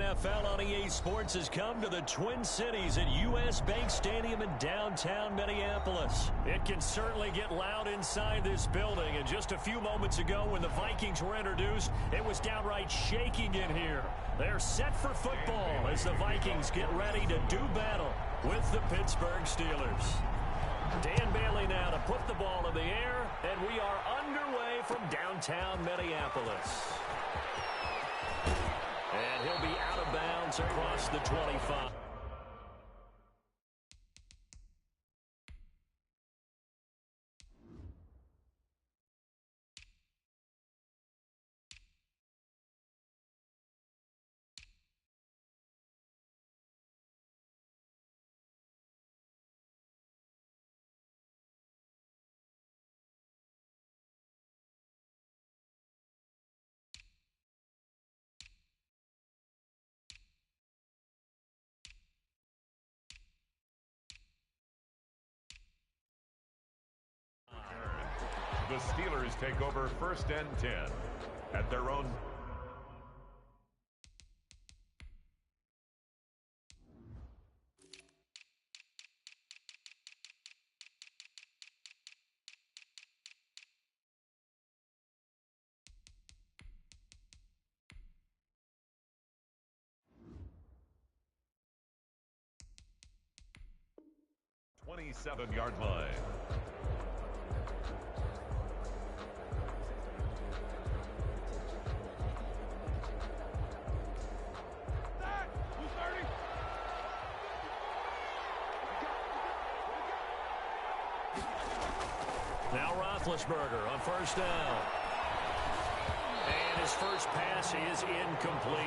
NFL on EA Sports has come to the Twin Cities at U.S. Bank Stadium in downtown Minneapolis. It can certainly get loud inside this building, and just a few moments ago when the Vikings were introduced, it was downright shaking in here. They're set for football as the Vikings get ready to do battle with the Pittsburgh Steelers. Dan Bailey now to put the ball in the air, and we are underway from downtown Minneapolis. And he'll be out of bounds across the 25. The Steelers take over 1st and 10 at their own. Twenty-seven-yard line. Now Roethlisberger on 1st down. And his first pass is incomplete.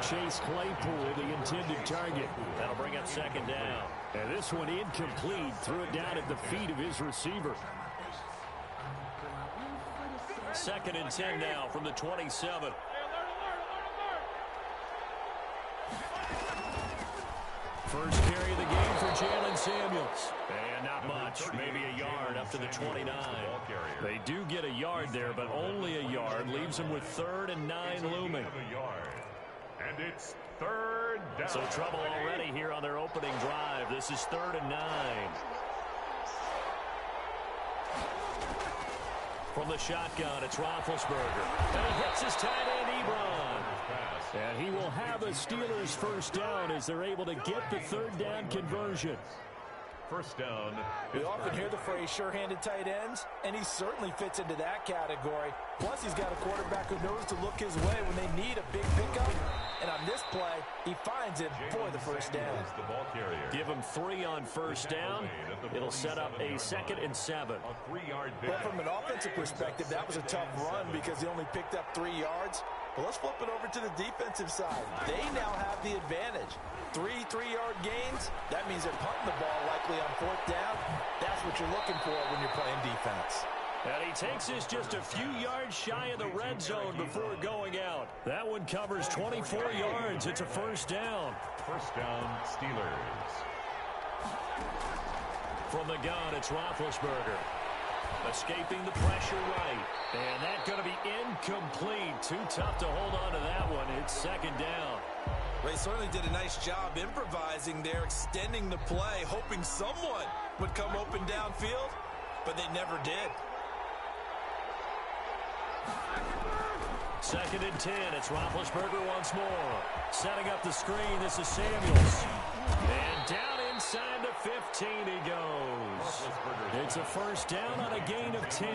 Chase Claypool, the intended target. That'll bring up 2nd down. And this one incomplete. Threw it down at the feet of his receiver. 2nd and 10 now from the 27. First carry of the game for Jalen Samuels. And not much, maybe a yard up to the 29. They do get a yard there, but only a yard. Leaves them with 3rd and 9 looming. And it's 3rd down. So trouble already here on their opening drive. This is 3rd and 9. From the shotgun, it's Roethlisberger. And he hits his tight end, Ebron. And he will have a Steelers 1st down as they're able to get the 3rd down conversion. 1st down. We often hear the phrase sure-handed tight ends, and he certainly fits into that category. Plus, he's got a quarterback who knows to look his way when they need a big pickup. And on this play, he finds it for the 1st down. Give him 3 on 1st down. It'll set up a 2nd and 7. Well, from an offensive perspective, that was a tough run because he only picked up 3 yards. But let's flip it over to the defensive side. They now have the advantage. 3 3-yard gains. That means they're punting the ball likely on 4th down. That's what you're looking for when you're playing defense. And he takes this just a few yards shy of the red zone before going out. That one covers 24 yards. It's a 1st down. 1st down, Steelers. From the gun, it's Roethlisberger. Escaping the pressure right. And that's going to be incomplete. Too tough to hold on to that one. It's 2nd down. They certainly did a nice job improvising there, extending the play, hoping someone would come open downfield, but they never did. 2nd and 10. It's Roethlisberger once more. Setting up the screen. This is Samuels. And down inside the 15 he goes. It's a 1st down on a gain of 10.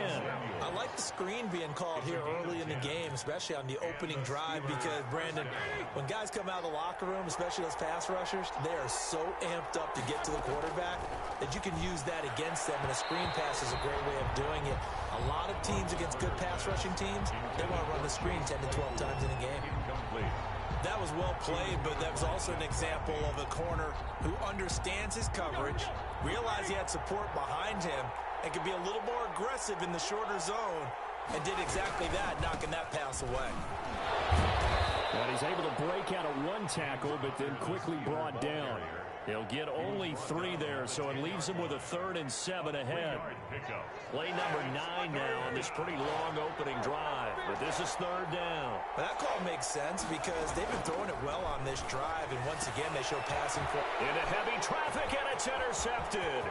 I like the screen being called here early in the game, especially on the opening drive, because, Brandon, when guys come out of the locker room, especially those pass rushers, they are so amped up to get to the quarterback that you can use that against them, and a screen pass is a great way of doing it. A lot of teams against good pass rushing teams, they want to run the screen 10 to 12 times in a game. That was well played, but that was also an example of a corner who understands his coverage, realized he had support behind him, and could be a little more aggressive in the shorter zone, and did exactly that, knocking that pass away. And he's able to break out of one tackle, but then quickly brought down. He'll get only 3 there, so it leaves him with a 3rd and 7 ahead. Play number 9 now on this pretty long opening drive, but this is 3rd down. Well, that call makes sense because they've been throwing it well on this drive, and once again they show passing for into heavy traffic, and it's intercepted.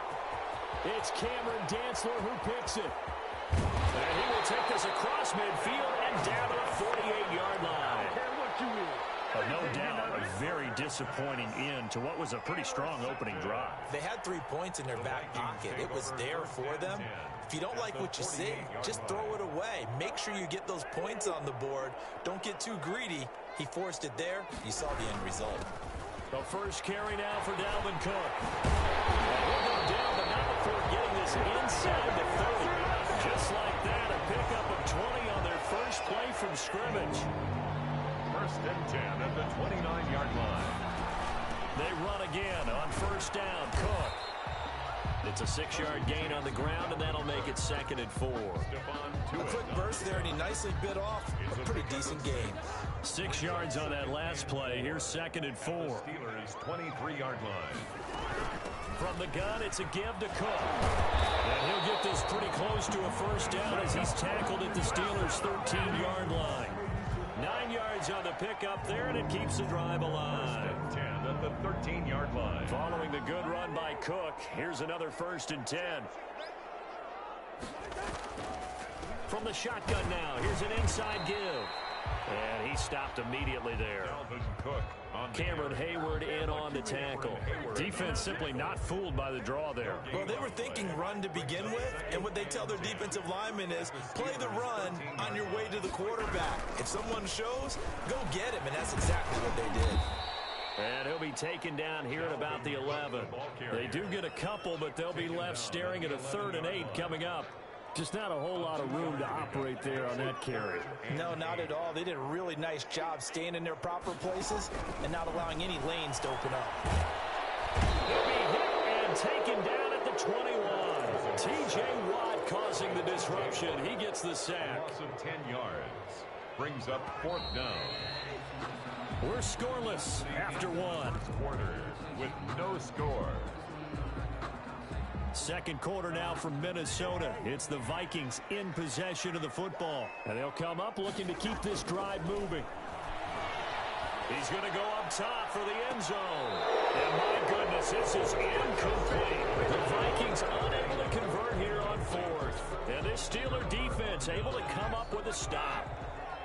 It's Cameron Dantzler who picks it. And he will take this across midfield and down to the 48-yard line. No doubt, a very disappointing end to what was a pretty strong opening drive. They had 3 points in their back pocket. It was there for them. If you don't like what you see, just throw it away. Make sure you get those points on the board. Don't get too greedy. He forced it there. You saw the end result. The first carry now for Dalvin Cook. He'll go down, but not before getting this inside the 30. Just like that, a pickup of 20 on their first play from scrimmage. 1st and 10 at the 29-yard line. They run again on 1st down. Cook. It's a 6-yard gain on the ground, and that'll make it 2nd and 4. A quick burst there, and he nicely bit off a pretty decent gain. 6 yards on that last play. Here's 2nd and 4. Steelers' 23-yard line. From the gun, it's a give to Cook. And he'll get this pretty close to a 1st down as he's tackled at the Steelers' 13-yard line. 9 yards on the pickup there, and it keeps the drive alive. 10 at the 13-yard line. Following the good run by Cook, here's another 1st and 10. From the shotgun now, here's an inside give. And he stopped immediately there. Cameron Hayward in on the tackle. Defense simply not fooled by the draw there. Well, they were thinking run to begin with, and what they tell their defensive linemen is play the run on your way to the quarterback. If someone shows, go get him, and that's exactly what they did. And he'll be taken down here at about the 11. They do get a couple, but they'll be left staring at a 3rd and 8 coming up. Just not a whole lot of room to operate there on that carry. No, not at all. They did a really nice job staying in their proper places and not allowing any lanes to open up. He'll be hit and taken down at the 21. T.J. Watt causing the disruption. He gets the sack. Loss of 10 yards. Brings up 4th down. We're scoreless after 1. Quarter with no score. 2nd quarter now from Minnesota. It's the Vikings in possession of the football. And they'll come up looking to keep this drive moving. He's going to go up top for the end zone. And my goodness, this is incomplete. The Vikings unable to convert here on 4th. And this Steeler defense able to come up with a stop.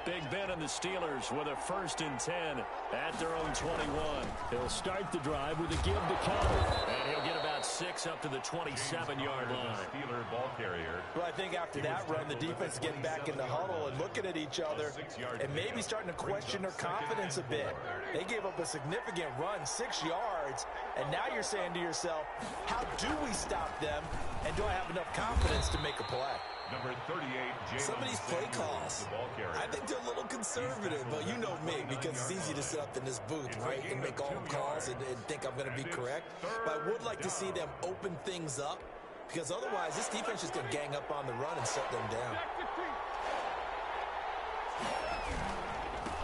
Big Ben and the Steelers with a 1st and 10 at their own 21. He'll start the drive with a give to counter. And he'll get about 6 up to the 27-yard line. Steeler ball carrier. Well, I think after that run, the defense is getting back in the huddle and looking at each other and maybe starting to question their confidence a bit. They gave up a significant run, 6 yards, and now you're saying to yourself, how do we stop them, and do I have enough confidence to make a play? Number 38, some of these play calls, I think they're a little conservative, but you know me, because it's easy to sit up in this booth, right, and make all the calls and think I'm going to be correct. But I would like to see them open things up, because otherwise this defense is going to gang up on the run and shut them down.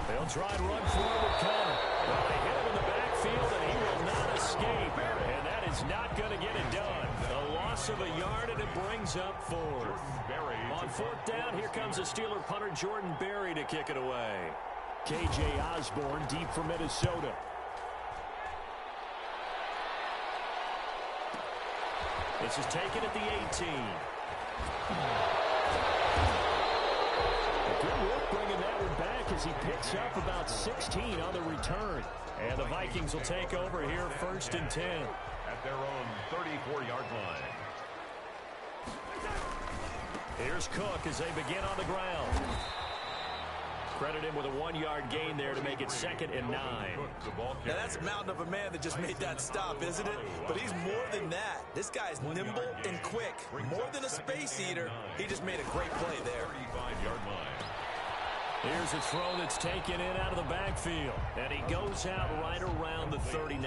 They'll try and run forward, Connor. Well, they hit him in the backfield, and he will not escape, and that is not going to get it done. A loss of a yard, and it brings up 4th. On 4th down, here comes the Steeler punter Jordan Berry to kick it away. K.J. Osborne deep for Minnesota. This is taken at the 18. Good work bringing that one back as he picks up about 16 on the return. And the Vikings will take over here 1st and 10. At their own 34-yard line. Here's Cook as they begin on the ground. Credit him with a 1-yard gain there to make it 2nd and 9. Now that's a mountain of a man that just made that stop, isn't it? But he's more than that. This guy's nimble and quick. More than a space eater. He just made a great play there. 35-yard line. Here's a throw that's taken in out of the backfield. And he goes out right around the 39.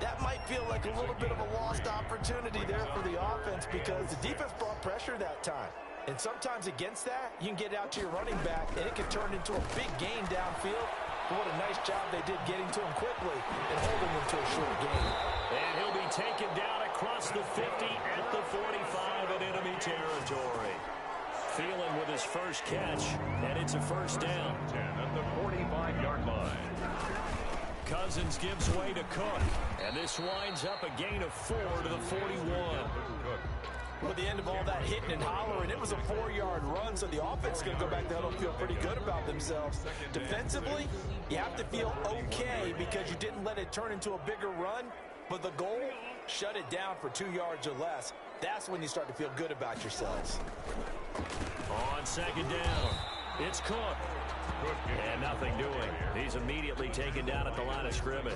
That might feel like a little bit of a lost opportunity there for the offense because the defense brought pressure that time. And sometimes against that, you can get out to your running back, and it can turn into a big gain downfield. But what a nice job they did getting to him quickly and holding him to a short game. And he'll be taken down across the 50 at the 45 in enemy territory. Feeling with his first catch, and it's a first down. 10 at the 45-yard line. Cousins gives way to Cook, and this winds up a gain of 4 to the 41. With the end of all that hitting and hollering, it was a 4-yard run, so the offense is going to go back to huddle and feel pretty good about themselves. Defensively, you have to feel okay because you didn't let it turn into a bigger run, but the goal, shut it down for 2 yards or less. That's when you start to feel good about yourselves. On second down, it's Cook. And nothing doing. He's immediately taken down at the line of scrimmage.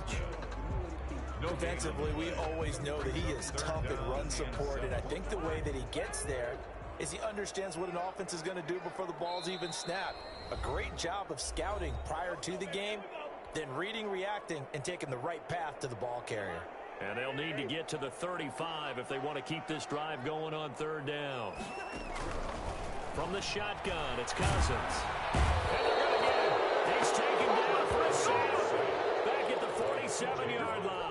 Defensively, we always know that he is tough at run support, and I think the way that he gets there is he understands what an offense is going to do before the ball's even snapped. A great job of scouting prior to the game, then reading, reacting, and taking the right path to the ball carrier. And they'll need to get to the 35 if they want to keep this drive going on third down. From the shotgun, it's Cousins. And they're going to get him. He's taken down for a sack. Back at the 47-yard line.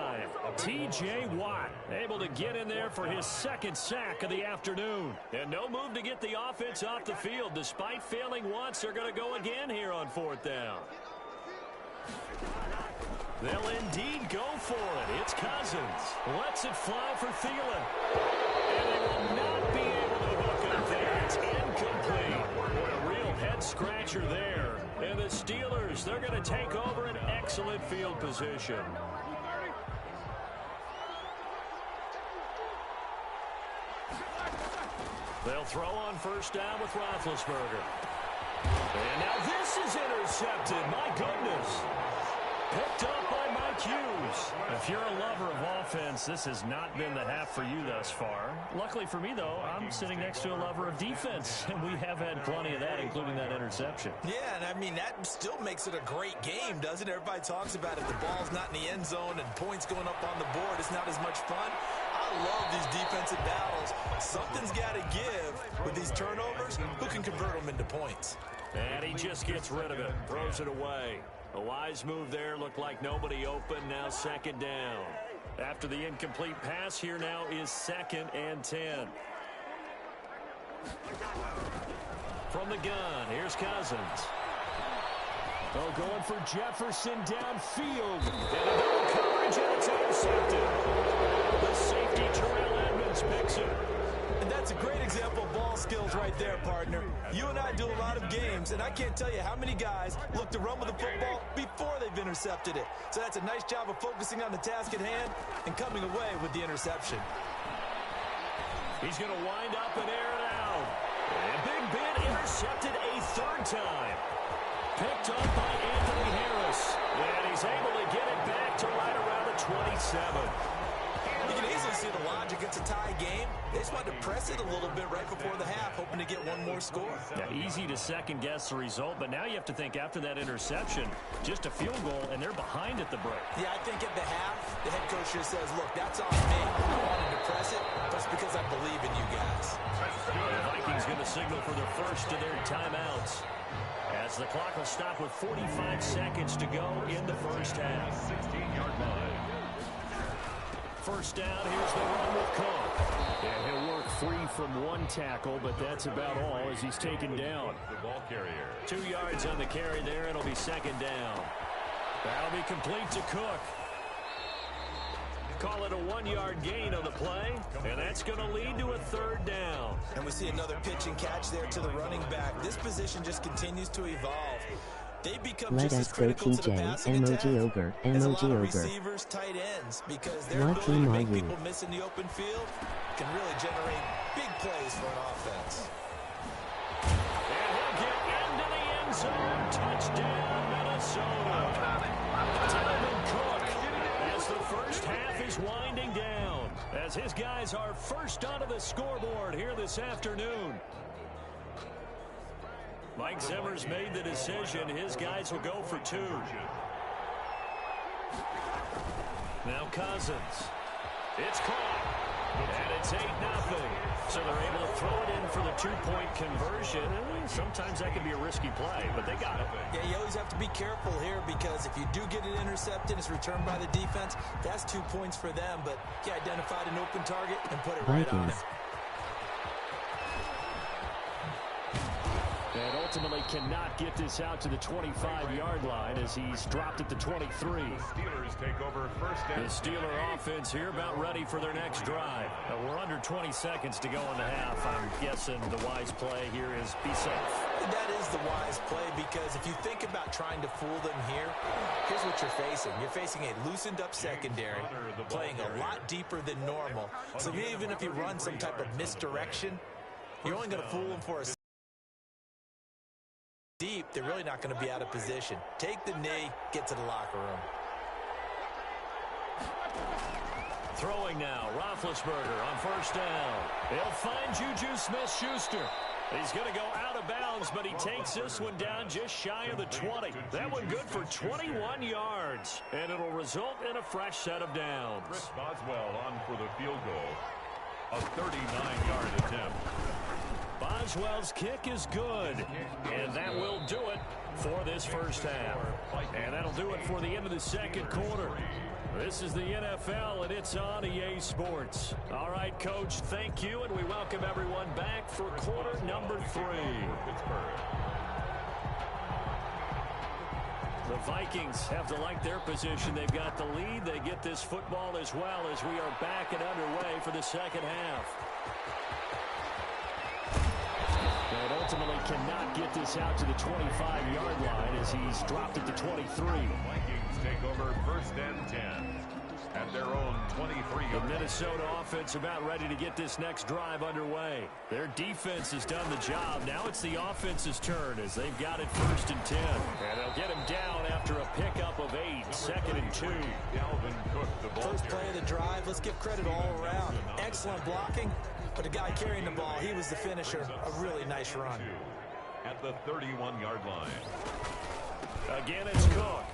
T.J. Watt able to get in there for his second sack of the afternoon. And no move to get the offense off the field. Despite failing once, they're going to go again here on fourth down. They'll indeed go for it. It's Cousins. Lets it fly for Thielen. And they will not be able to hook up there. It's incomplete. What a real head-scratcher there. And the Steelers, they're going to take over an excellent field position. They'll throw on first down with Roethlisberger. And now this is intercepted. My goodness. Picked up by Mike Hughes. If you're a lover of offense, this has not been the half for you thus far. Luckily for me, though, I'm sitting next to a lover of defense, and we have had plenty of that, including that interception. Yeah, and I mean, that still makes it a great game, doesn't it? Everybody talks about it. The ball's not in the end zone and points going up on the board. It's not as much fun. I love these defensive battles. Something's got to give with these turnovers. Who can convert them into points? And he just gets rid of it, throws it away. A wise move there, looked like nobody open, now second down. After the incomplete pass, here now is 2nd and 10. From the gun, here's Cousins. Oh, going for Jefferson downfield. And a double coverage, and it's intercepted. The safety, Terrell Edmonds, picks it. And that's a great example of ball skills right there, partner. You and I do a lot of games, and I can't tell you how many guys look to run with the football before they've intercepted it. So that's a nice job of focusing on the task at hand and coming away with the interception. He's going to wind up and air it out. And Big Ben intercepted a third time. Picked up by Anthony Harris. And he's able to get it back to right around the 27. You can easily see the logic. It's a tie game. They just wanted to press it a little bit right before the half, hoping to get one more score. Yeah, easy to second-guess the result, but now you have to think after that interception, just a field goal, and they're behind at the break. Yeah, I think at the half, the head coach just says, look, that's on me. I wanted to press it, but it's because I believe in you guys. The Vikings going to signal for the first of their timeouts, as the clock will stop with 45 seconds to go in the first half. 16-yard line. First down, here's the run with Cook. And he'll work free from one tackle, but that's about all as he's taken down. The ball carrier. 2 yards on the carry there. It'll be second down. That'll be complete to Cook. Call it a 1-yard gain on the play, and that's going to lead to a third down. And we see another pitch and catch there to the running back. This position just continues to evolve. They become Let just us as go critical to the TJ, passing emoji attack ogre, as a lot emoji of ogre. receivers, tight ends, because their What ability team to are make you? people miss in the open field can really generate big plays for an offense. And he'll get into the end zone. Touchdown, Minnesota. Dalvin Cook, as the first half is winding down, as his guys are first onto the scoreboard here this afternoon. Mike Zimmer's made the decision. His guys will go for 2. Now Cousins. It's caught. And it's It's 8-0. So they're able to throw it in for the two-point conversion. Sometimes that can be a risky play, but they got it. Yeah, you always have to be careful here because if you do get it intercepted, it's returned by the defense. That's 2 points for them, but he identified an open target and put it right on him. And ultimately cannot get this out to the 25-yard line as he's dropped at the 23. The Steelers take over first The and Steeler offense here about ready for their next drive. We're under 20 seconds to go in the half. I'm guessing the wise play here is be safe. That is the wise play because if you think about trying to fool them here, here's what you're facing. You're facing a loosened-up secondary, playing a lot deeper than normal. So even if you run some type of misdirection, you're only going to fool them for a deep, they're really not going to be out of position. Take the knee, get to the locker room. Throwing now, Roethlisberger on first down. He'll find Juju Smith-Schuster. He's going to go out of bounds, but he takes this one down just shy of the 20. That one good for 21 yards, and it'll result in a fresh set of downs. Chris Boswell on for the field goal. A 39-yard attempt. Boswell's kick is good, and that will do it for this first half. And that'll do it for the end of the second quarter. This is the NFL, and it's on EA Sports. All right, Coach, thank you, and we welcome everyone back for quarter number 3. The Vikings have to like their position. They've got the lead. They get this football as well as we are back and underway for the second half. And ultimately cannot get this out to the 25-yard line as he's dropped at the 23. Vikings take over first and 10 at their own 23. The Minnesota offense about ready to get this next drive underway. Their defense has done the job. Now it's the offense's turn as they've got it first and 10. And they'll get him down after a pickup of 8, second and 2. Dalvin Cook, the ball First play of the drive, let's give credit all around. Excellent blocking. But the guy carrying the ball, he was the finisher. A really nice run. At the 31-yard line. Again, it's Cook.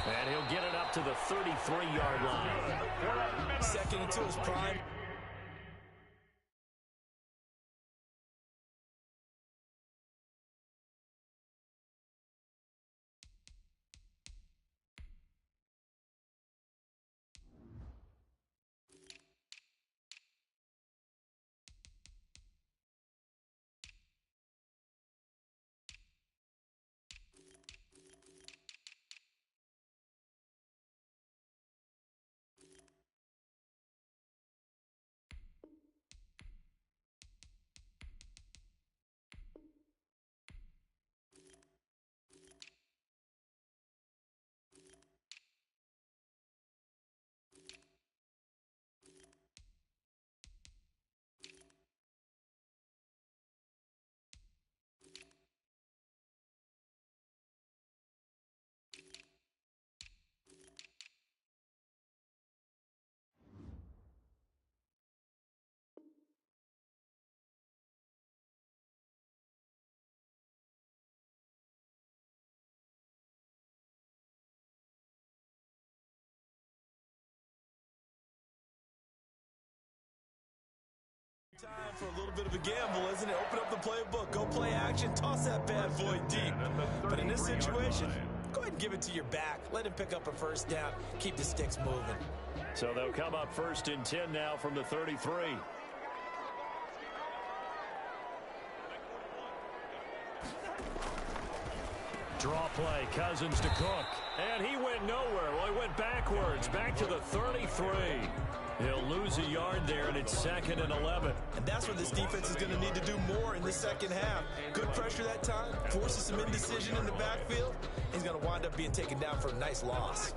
And he'll get it up to the 33-yard line. Second and 2 is prime. Time for a little bit of a gamble, isn't it? Open up the playbook, go play action, toss that bad boy deep. But in this situation, go ahead and give it to your back. Let him pick up a first down. Keep the sticks moving. So they'll come up first and 10 now from the 33. Draw play, Cousins to Cook. And he went nowhere. Well, he went backwards, back to the 33. He'll lose a yard there, and it's second and 11. And that's where this defense is going to need to do more in the second half. Good pressure that time, forces some indecision in the backfield. He's going to wind up being taken down for a nice loss.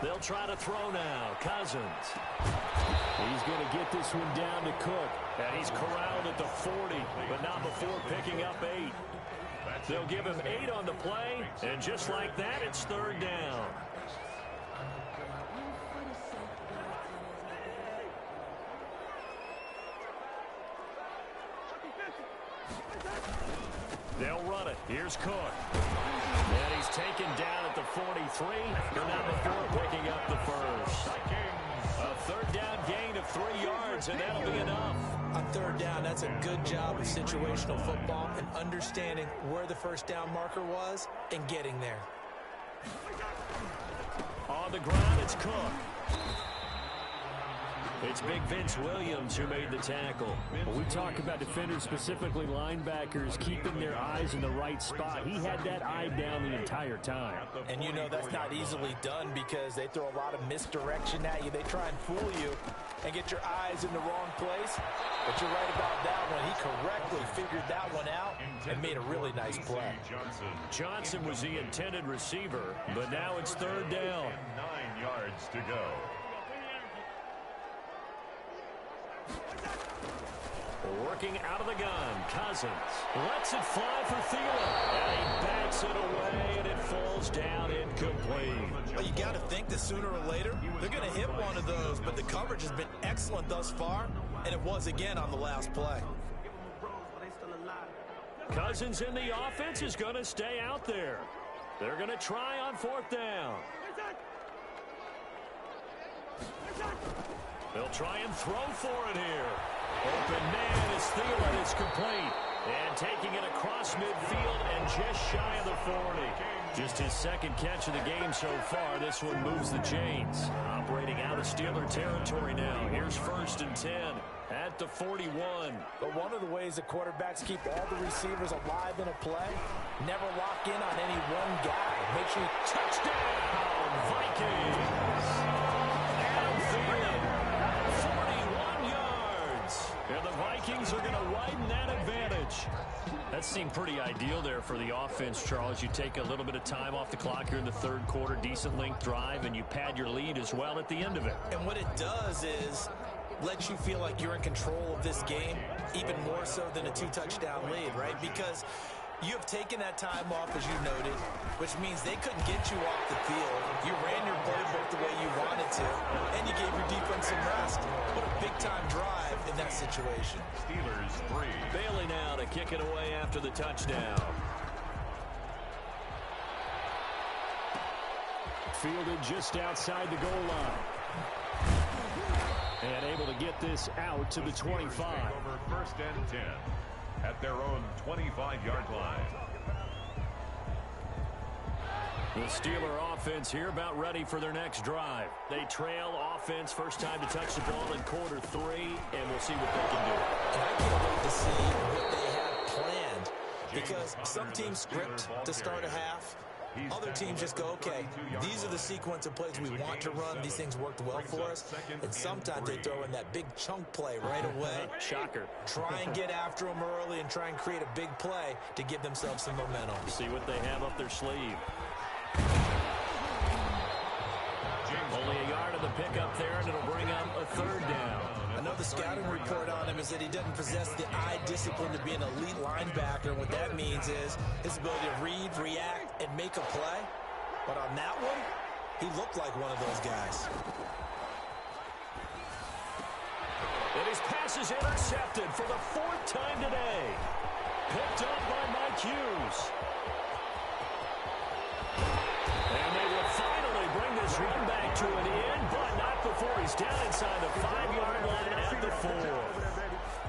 They'll try to throw now. Cousins. He's going to get this one down to Cook. And he's corralled at the 40, but not before picking up 8. They'll give him 8 on the play, and just like that, it's third down. They'll run it. Here's Cook. And he's taken down at the 43, but not before picking up the first. A third down gain of 3 yards, and that'll be enough. On third down, that's a good job of situational football and understanding where the first down marker was and getting there. On the ground, it's Cook. It's Big Vince Williams who made the tackle. When we talk about defenders, specifically linebackers, keeping their eyes in the right spot, he had that eye down the entire time. And you know that's not easily done because they throw a lot of misdirection at you. They try and fool you and get your eyes in the wrong place. But you're right about that one. He correctly figured that one out and made a really nice play. Johnson was the intended receiver, but now it's third down. 9 yards to go. Working out of the gun, Cousins lets it fly for Thielen. And he backs it away, and it falls down incomplete. Well, you got to think that sooner or later, they're going to hit one of those, but the coverage has been excellent thus far, and it was again on the last play. Cousins in the offense is going to stay out there. They're going to try on fourth down. They'll try and throw for it here. Open man is Thielen. It's complete. And taking it across midfield and just shy of the 40. Just his second catch of the game so far. This one moves the chains. Operating out of Steeler territory now. Here's 1st and 10 at the 41. But one of the ways the quarterbacks keep all the receivers alive in a play, never lock in on any one guy. Make sure you touchdown, Vikings. Adam Thielen, 41 yards. And the Vikings are going to widen that advantage. That seemed pretty ideal there for the offense, Charles. You take a little bit of time off the clock here in the third quarter, decent length drive, and you pad your lead as well at the end of it. And what it does is let you feel like you're in control of this game, even more so than a 2-touchdown lead, right? Because you have taken that time off, as you noted, which means they couldn't get you off the field. You ran your playbook the way you wanted to, and you gave your defense some rest. What a big-time drive in that situation. Steelers 3. Bailey now to kick it away after the touchdown. Fielded just outside the goal line. And able to get this out to the 25. Over 1st and 10 at their own 25-yard line. The Steeler offense here about ready for their next drive. They trail offense, first time to touch the ball in quarter 3, and we'll see what they can do. And I can't wait to see what they have planned, because some teams script to start a half. Other teams just go, okay, these are the sequence of plays we want to run. These things worked well for us. And sometimes they throw in that big chunk play right away. Shocker. Try and get after them early and try and create a big play to give themselves some momentum. See what they have up their sleeve. Only a yard of the pickup there, and it'll bring up a third down. I know the scouting report on him is that he doesn't possess the eye discipline to be an elite linebacker. What that means is his ability to read, react, and make a play. But on that one, he looked like one of those guys. And his pass is intercepted for the 4th time today. Picked up by Mike Hughes. And they will finally bring this run back to an end, but not before he's down inside the 5-yard line at the 4.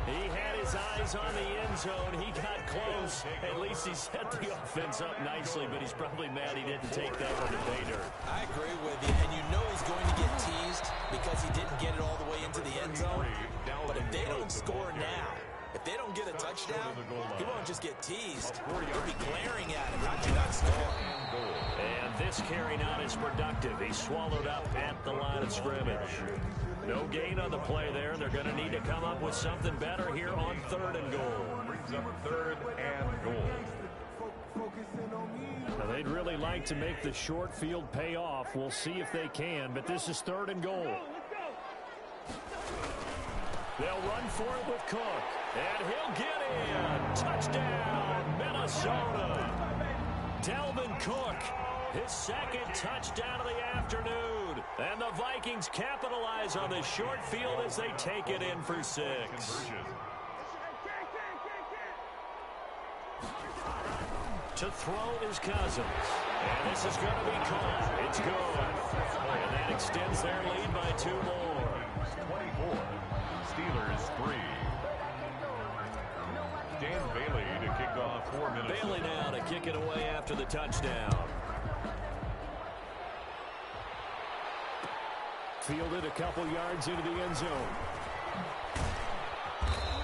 He had his eyes on the end zone. He got close. At least he set the offense up nicely, but he's probably mad he didn't take that one to pay dirt. I agree with you, and you know he's going to get teased because he didn't get it all the way into the end zone. But if they don't score now, if they don't get a touchdown, he won't just get teased. He'll be glaring at him. How'd you not score? And this carry not as productive. He's swallowed up at the line of scrimmage. No gain on the play there. They're going to need to come up with something better here on 3rd and goal. Brings up 3rd and goal. Now, they'd really like to make the short field pay off. We'll see if they can, but this is 3rd and goal. They'll run for it with Cook. And he'll get in. Touchdown, Minnesota. Dalvin Cook, his 2nd touchdown of the afternoon. And the Vikings capitalize on the short field as they take it in for 6. To throw is Cousins. And this is going to be caught. It's good. And that extends their lead by 2 more. 24. Steelers 3. Dan Bailey to kick off for Minnesota. Bailey now to kick it away after the touchdown. Fielded a couple yards into the end zone.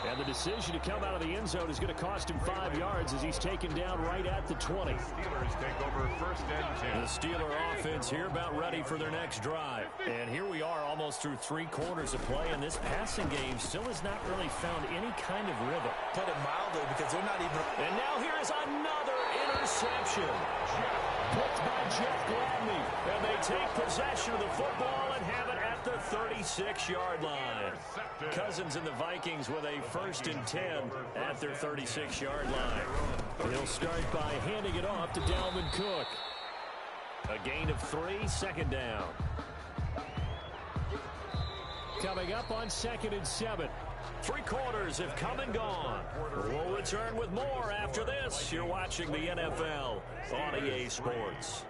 And the decision to come out of the end zone is going to cost him 5 yards as he's taken down right at the 20. Steelers take over 1st and 10. The Steeler offense here about ready for their next drive. And here we are almost through 3 quarters of play, and this passing game still has not really found any kind of rhythm. Put it mildly, because they're not even... And now here is another interception. Picked by Jeff Gladney. And they take possession of the football and have it at the 36-yard line. Cousins and the Vikings with a 1st and 10 at their 36-yard line. He'll start by handing it off to Dalvin Cook. A gain of 3, 2nd down. Coming up on 2nd and 7. 3 quarters have come and gone. We'll return with more after this. You're watching the NFL on EA Sports.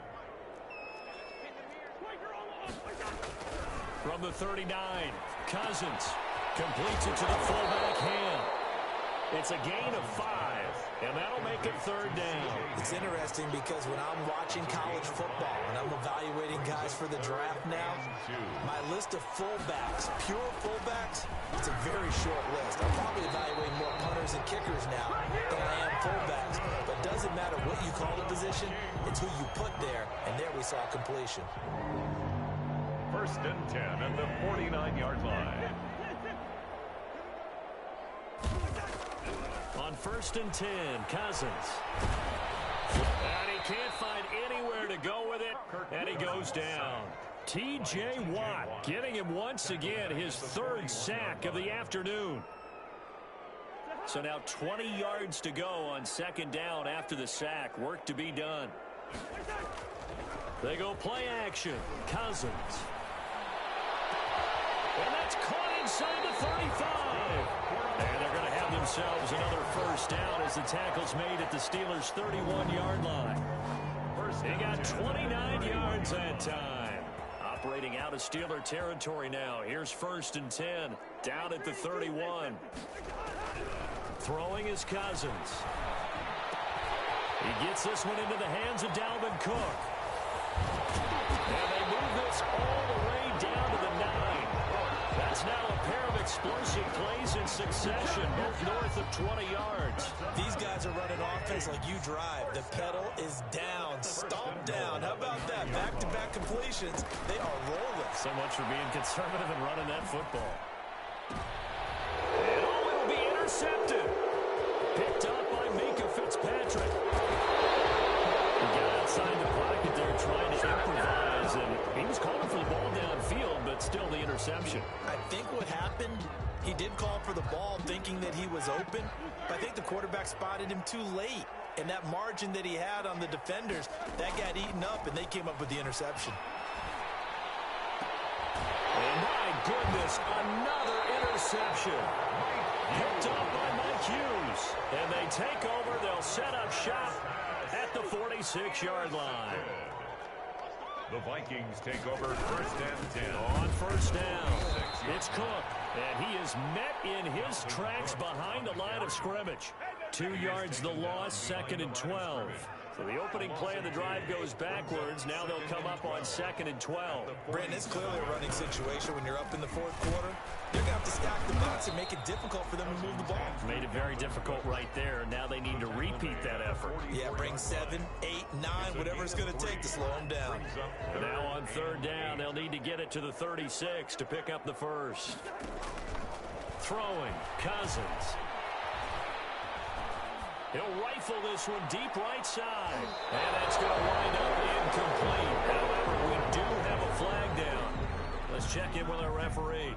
From the 39, Cousins completes it to the fullback hand. It's a gain of 5, and that'll make it 3rd down. It's interesting because when I'm watching college football and I'm evaluating guys for the draft now, my list of fullbacks, pure fullbacks, it's a very short list. I'm probably evaluating more punters and kickers now than I am fullbacks. But it doesn't matter what you call the position, it's who you put there, and there we saw completion. 1st and 10 at the 49-yard line. On 1st and 10, Cousins. And he can't find anywhere to go with it, and he goes down. T.J. Watt getting him once again his 3rd sack of the afternoon. So now 20 yards to go on 2nd down after the sack. Work to be done. They go play action. Cousins. And that's caught inside the 35. And they're going to have themselves another 1st down as the tackle's made at the Steelers' 31-yard line. They got 29 yards that time. Operating out of Steeler territory now. Here's 1st and 10. Down at the 31. Throwing is Cousins. He gets this one into the hands of Dalvin Cook. And they move this all the way down to the 9. That's now a pair of explosive plays in succession, both north of 20 yards. These guys are running offense like you drive. The pedal is down, stomp down. How about that? Back-to-back completions. They are rolling. So much for being conservative and running that football. And it'll be intercepted. Picked up by Minka Fitzpatrick. He got outside the pocket there trying to improvise, and he was calling for the ball downfield, but still the interception. I think what happened, he did call for the ball thinking that he was open, but I think the quarterback spotted him too late. And that margin that he had on the defenders, that got eaten up, and they came up with the interception. And my goodness, another interception. Picked up by Mike Hughes. And they take over. They'll set up shop at the 46-yard line. The Vikings take over 1st and 10. On 1st down, it's Cook. And he is met in his tracks behind the line of scrimmage. 2 yards the loss, 2nd and 12. So the opening play of the drive goes backwards. Now they'll come up on 2nd and 12. Brandon, it's clearly a running situation when you're up in the 4th quarter. They're going to have to stack the box and make it difficult for them to move the ball. Made it very difficult right there. Now they need to repeat that effort. Yeah, bring 7, 8, 9, whatever it's going to take to slow them down. Now on 3rd down, they'll need to get it to the 36 to pick up the 1st. Throwing, Cousins. He'll rifle this one deep right side. And that's going to wind up incomplete. However, we do have a flag down. Let's check in with our referee.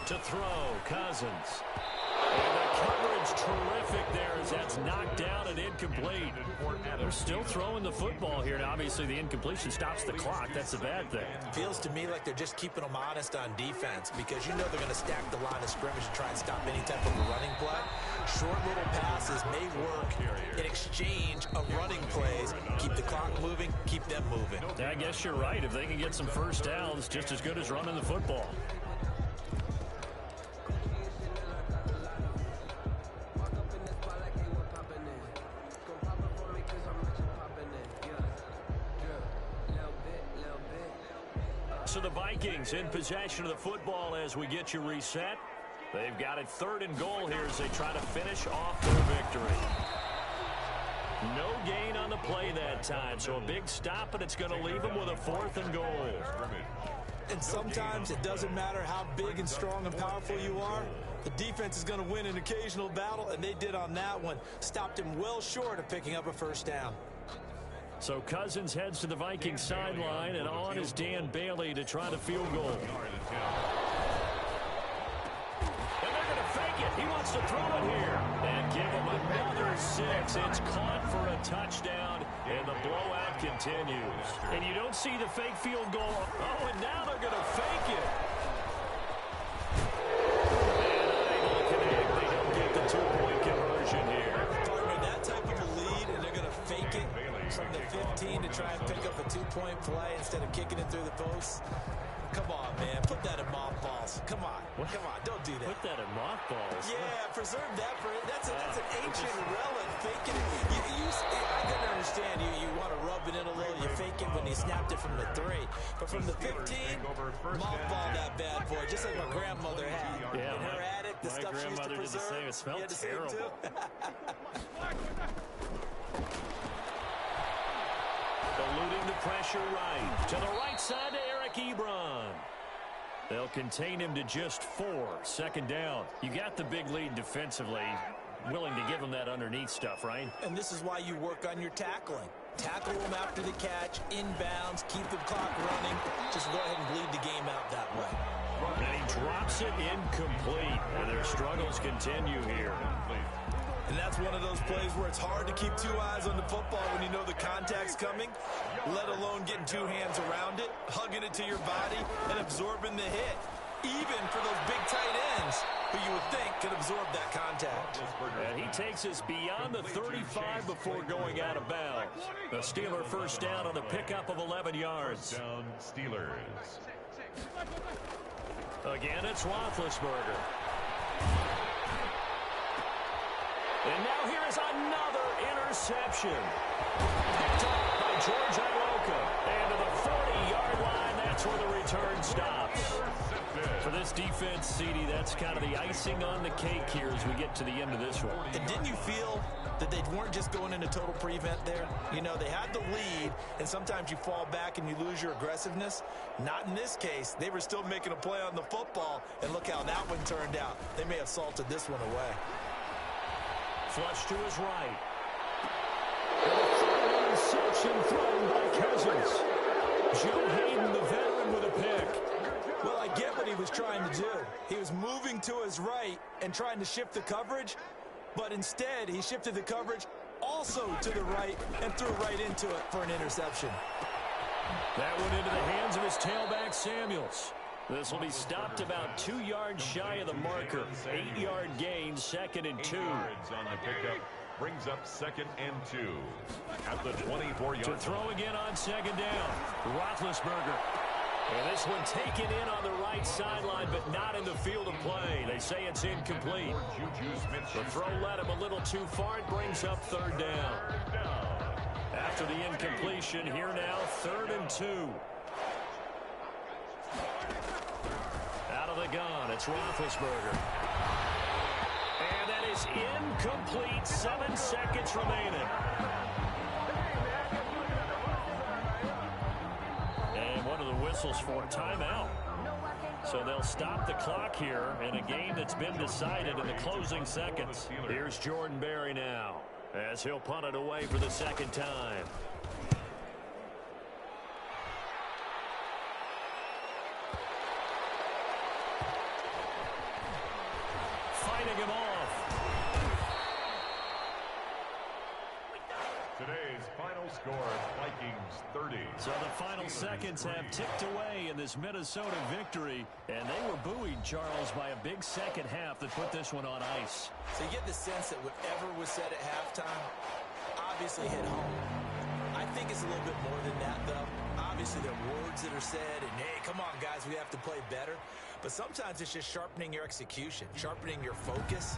To throw, Cousins. And the coverage It's terrific there as that's knocked down and incomplete. They're still throwing the football here. Now, obviously, the incompletion stops the clock. That's a bad thing. Feels to me like they're just keeping them honest on defense because you know they're going to stack the line of scrimmage and try and stop any type of a running play. Short little passes may work in exchange of running plays. Keep the clock moving, keep them moving. I guess you're right. If they can get some first downs, just as good as running the football. So the Vikings in possession of the football as we get you reset. They've got it 3rd and goal here as they try to finish off their victory. No gain on the play that time, so a big stop, and it's going to leave them with a 4th and goal. And sometimes it doesn't matter how big and strong and powerful you are. The defense is going to win an occasional battle, and they did on that one. Stopped him well short of picking up a first down. So Cousins heads to the Vikings sideline, and on is Dan Bailey to try the field goal. And they're going to fake it. He wants to throw it here. And give him another 6. It's caught for a touchdown, and the blowout continues. And you don't see the fake field goal. Oh, and now they're going to fake it. And unable to connect. They don't get the 2-point conversion here. Talking about that type of a lead, and they're going to fake it from the 15 to try and pick up a 2-point play instead of kicking it through the posts. Come on, man. Put that in mothballs. Come on. What? Come on. Don't do that. Put that in mothballs. Yeah, preserve that for it. That's an ancient relic. Faking it. I couldn't understand. You want to rub it in a little. You fake it when you snapped it from the 3. But from the 15, mothball that bad boy, just like my grandmother had. Yeah, in her attic, the stuff she used to preserve. Did the same. It smelled terrible. Eluding the pressure right. To the right side to Eric Ebron. They'll contain him to just 4. 2nd down. You got the big lead defensively. Willing to give him that underneath stuff, right? And this is why you work on your tackling. Tackle them after the catch, inbounds, keep the clock running. Just go ahead and bleed the game out that way. And he drops it incomplete. And their struggles continue here. And that's one of those plays where it's hard to keep 2 eyes on the football when you know the contact's coming, let alone getting 2 hands around it, hugging it to your body, and absorbing the hit. Even for those big tight ends who you would think could absorb that contact. And he takes us beyond the 35 before going out of bounds. The Steeler first down on the pickup of 11 yards. Down Steelers. Again, it's Roethlisberger. And now here is another interception. Picked up by George Iloka. And to the 40-yard line, that's where the return stops. For this defense, CD, that's kind of the icing on the cake here as we get to the end of this one. And didn't you feel that they weren't just going into total prevent there? You know, they had the lead, and sometimes you fall back and you lose your aggressiveness. Not in this case. They were still making a play on the football, and look how that one turned out. They may have salted this one away. Flush to his right. Interception thrown by Cousins. Joe Hayden, the veteran, with a pick. Well, I get what he was trying to do. He was moving to his right and trying to shift the coverage, but instead he shifted the coverage also to the right and threw right into it for an interception. That went into the hands of his tailback, Samuels. This will be stopped about 2 yards shy of the marker. 8-yard gain, 2nd and 2. 8 yards on the pickup brings up 2nd and 2 at the 24-yard line. To throw again on 2nd down. Roethlisberger. And this one taken in on the right sideline, but not in the field of play. They say it's incomplete. The throw led him a little too far. It brings up 3rd down. After the incompletion, here now, 3rd and 2. Out of the gun, it's Roethlisberger. And that is incomplete. 7 seconds remaining. And one of the whistles for a timeout. So they'll stop the clock here in a game that's been decided in the closing seconds. Here's Jordan Berry now as he'll punt it away for the 2nd time. Fighting him off. 70. So the final seconds have ticked away in this Minnesota victory, and they were buoyed, Charles, by a big second half that put this one on ice. So you get the sense that whatever was said at halftime obviously hit home. I think it's a little bit more than that, though. Obviously, there are words that are said, and, hey, come on, guys, we have to play better. But sometimes it's just sharpening your execution, sharpening your focus,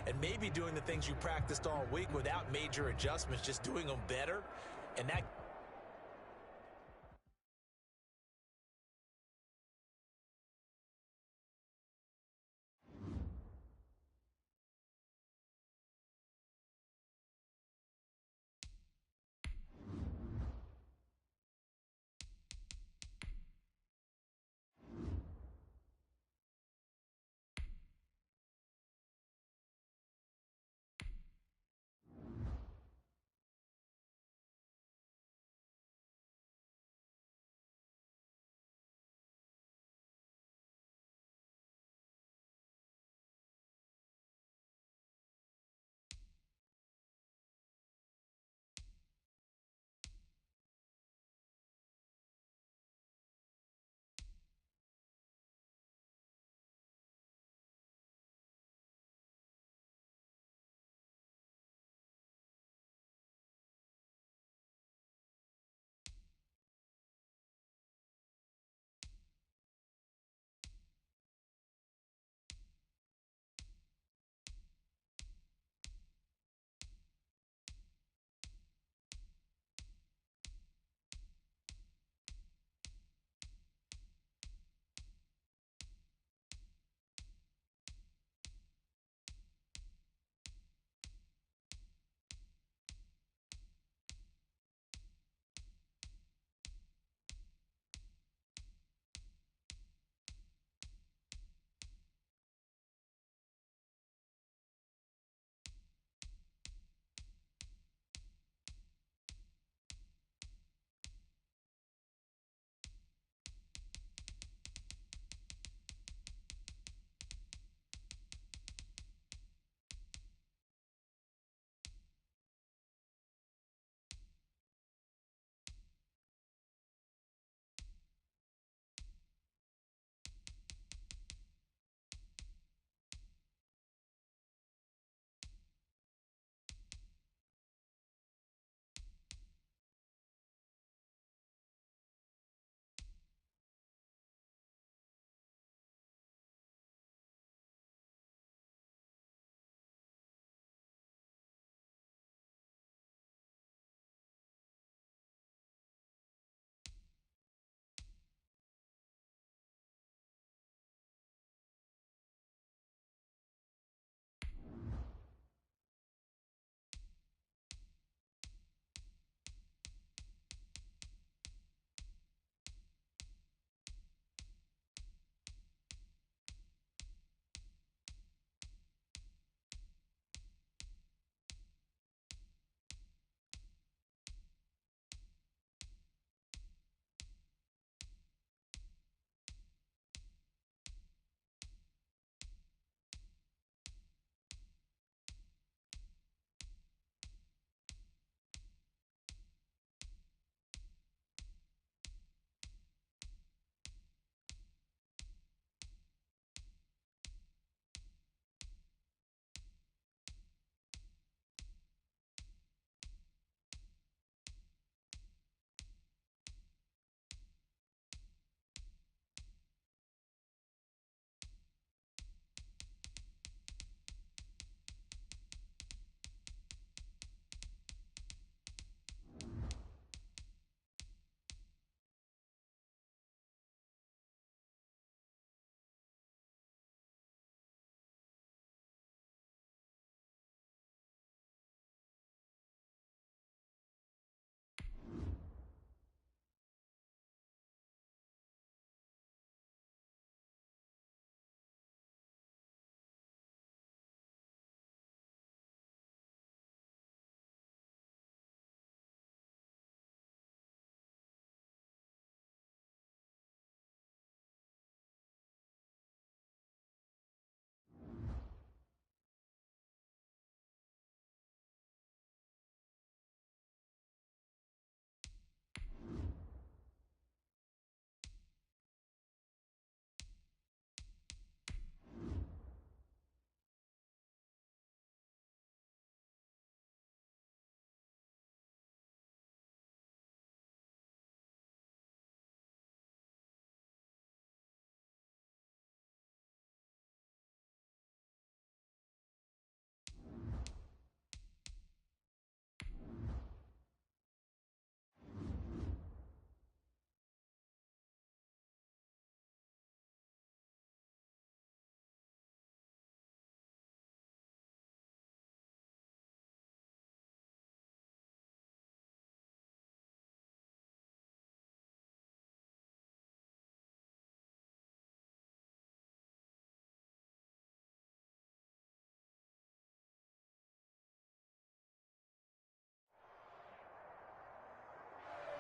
and maybe doing the things you practiced all week without major adjustments, just doing them better. And that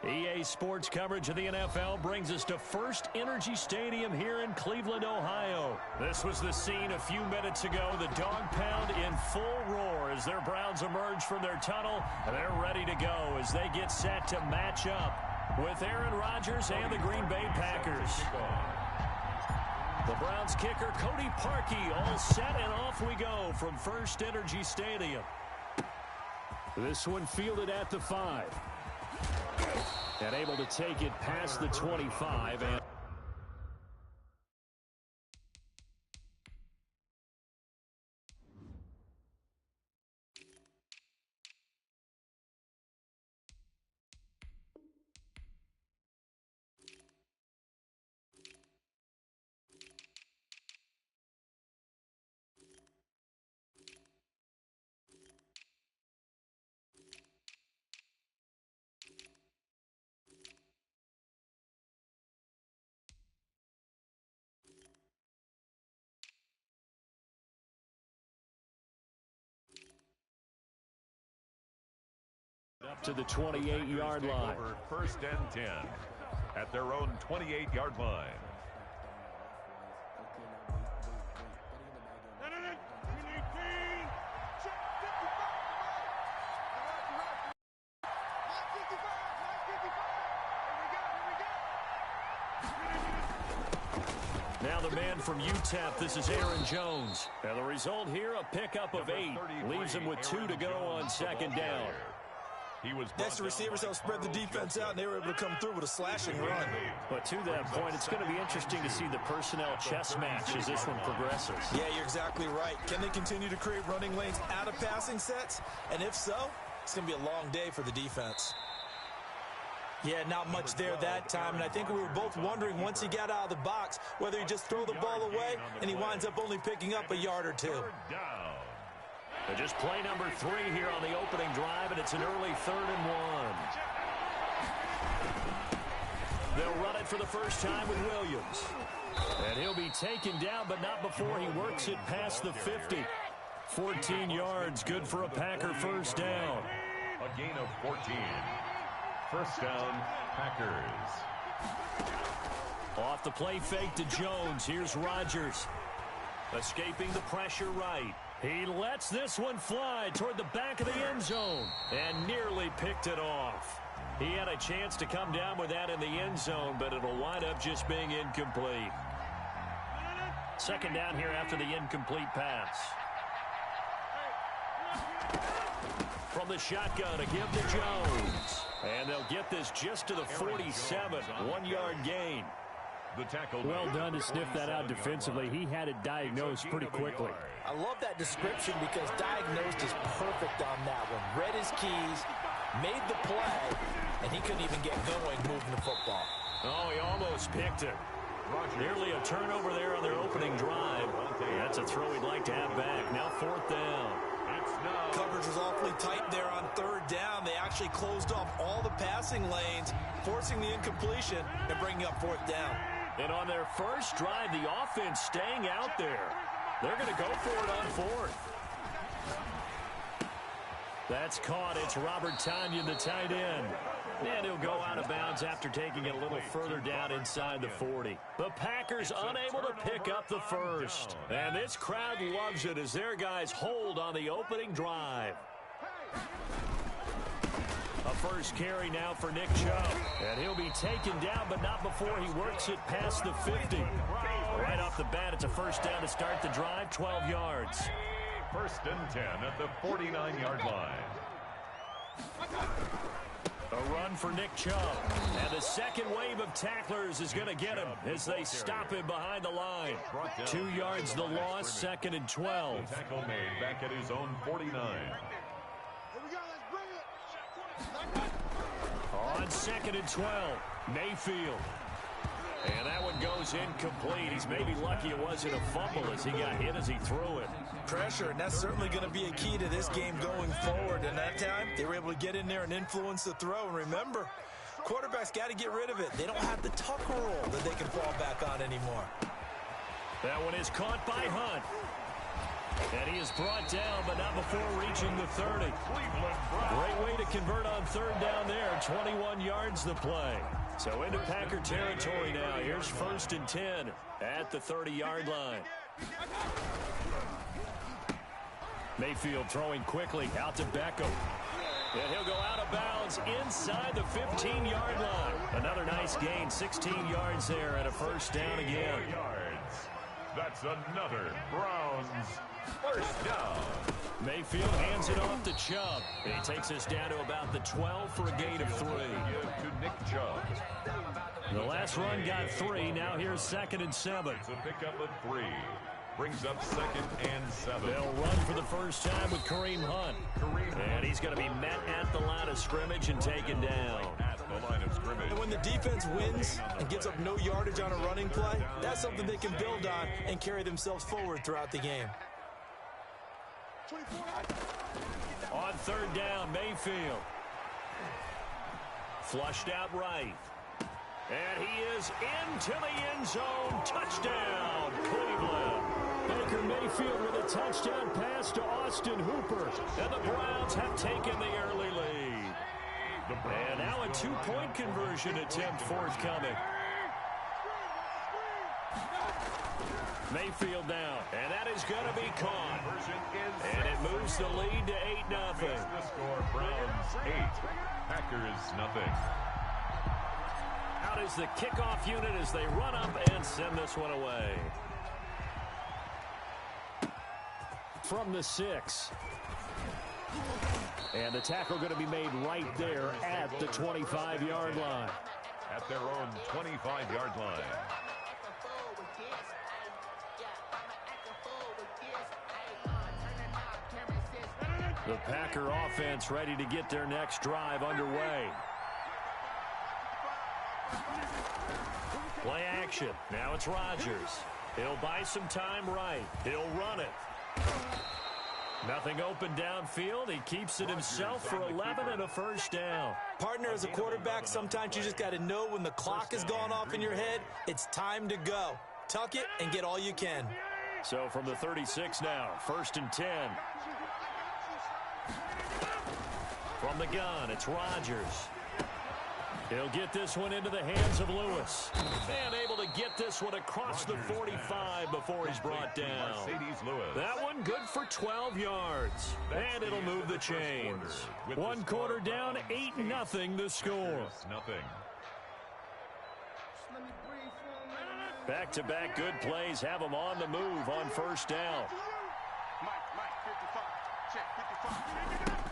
EA Sports coverage of the NFL brings us to First Energy Stadium here in Cleveland, Ohio. This was the scene a few minutes ago. The dog pound in full roar as their Browns emerge from their tunnel. And they're ready to go as they get set to match up with Aaron Rodgers and the Green Bay Packers. The Browns kicker, Cody Parkey, all set, and off we go from First Energy Stadium. This one fielded at the 5. And able to take it past the 25. And up to the 28-yard line. First and 10 at their own 28-yard line. Now the man from UTEP, this is Aaron Jones. And the result here, a pickup of 8. Leaves him with 2 to go on second down. Next, the receivers help spread the defense out, and they were able to come through with a slashing run. But to that point, it's going to be interesting to see the personnel chess match as this one progresses. Yeah, you're exactly right. Can they continue to create running lanes out of passing sets? And if so, it's going to be a long day for the defense. Yeah, not much there that time, and I think we were both wondering once he got out of the box whether he'd just throw the ball away, and he winds up only picking up a yard or 2. But just play number 3 here on the opening drive, and it's an early 3rd and 1. They'll run it for the first time with Williams. And he'll be taken down, but not before he works it past the 50. 14 yards, good for a Packer first down. A gain of 14. First down, Packers. Off the play fake to Jones. Here's Rodgers. Escaping the pressure right. He lets this one fly toward the back of the end zone and nearly picked it off. He had a chance to come down with that in the end zone, but it'll wind up just being incomplete. Second down here after the incomplete pass. From the shotgun, a give to Jones. And they'll get this just to the 47, 1-yard gain. The tackle. Well done to sniff that out defensively. He had it diagnosed pretty quickly. I love that description because diagnosed is perfect on that one. Read his keys, made the play, and he couldn't even get going moving the football. Oh, he almost picked it. Nearly a turnover there on their opening drive. That's a throw he'd like to have back. Now 4th down. Coverage was awfully tight there on 3rd down. They actually closed off all the passing lanes, forcing the incompletion and bringing up 4th down. And on their first drive, the offense staying out there. They're going to go for it on 4th. That's caught. It's Robert Tonyan, the tight end. And he'll go out of bounds after taking it a little further down inside the 40. The Packers unable to pick up the first. And this crowd loves it as their guys hold on the opening drive. A first carry now for Nick Chubb. And he'll be taken down, but not before he works it past the 50. Right off the bat, it's a first down to start the drive, 12 yards. First and 10 at the 49-yard line. A run for Nick Chubb. And the second wave of tacklers is going to get him as they stop him behind the line. 2 yards the loss, 2nd and 12. The tackle made back at his own 49. On 2nd and 12, Mayfield. And that one goes incomplete. He's maybe lucky it wasn't a fumble as he got hit as he threw it. Pressure, and that's certainly going to be a key to this game going forward. And that time, they were able to get in there and influence the throw. And remember, quarterbacks got to get rid of it. They don't have the tucker roll that they can fall back on anymore. That one is caught by Hunt. And he is brought down, but not before reaching the 30. Great way to convert on third down there. 21 yards the play. So into Packer territory now. Here's 1st and 10 at the 30-yard line. Mayfield throwing quickly out to Beckham. And he'll go out of bounds inside the 15-yard line. Another nice gain, 16 yards there, and a 1st down again. That's another Browns 1st down. Mayfield hands it off to Chubb. And he takes us down to about the 12 for a gain of 3. To Nick Chubb. The last run got 3. Now here's 2nd and 7. It's a pickup of 3. Brings up 2nd and 7. They'll run for the first time with Kareem Hunt. And he's going to be met at the line of scrimmage and taken down. At the line of scrimmage. And when the defense wins and gives up no yardage on a running play, that's something they can build on and carry themselves forward throughout the game. On 3rd down, Mayfield. Flushed out right. And he is into the end zone. Touchdown, Cleveland. Baker Mayfield with a touchdown pass to Austin Hooper. And the Browns have taken the early lead. And now a 2-point conversion attempt forthcoming. Mayfield now, and that is going to be caught. And it moves the lead to 8-0. The score, Browns 8, Packers nothing. Out is the kickoff unit as they run up and send this one away. From the 6. And the tackle going to be made right there at the 25-yard line. At their own 25-yard line. The Packer offense ready to get their next drive underway. Play action. Now it's Rodgers. He'll buy some time right. He'll run it. Nothing open downfield. He keeps it himself for 11 and a 1st down. Partner, as a quarterback, sometimes you just got to know when the clock has gone off in your head, it's time to go. Tuck it and get all you can. So from the 36 now, 1st and 10. From the gun, it's Rodgers. He'll get this one into the hands of Lewis. And able to get this one across the 45 before he's brought down. That one good for 12 yards. And it'll move the chains. 1 quarter down, 8-0 the score. Back-to-back good plays have them on the move on 1st down.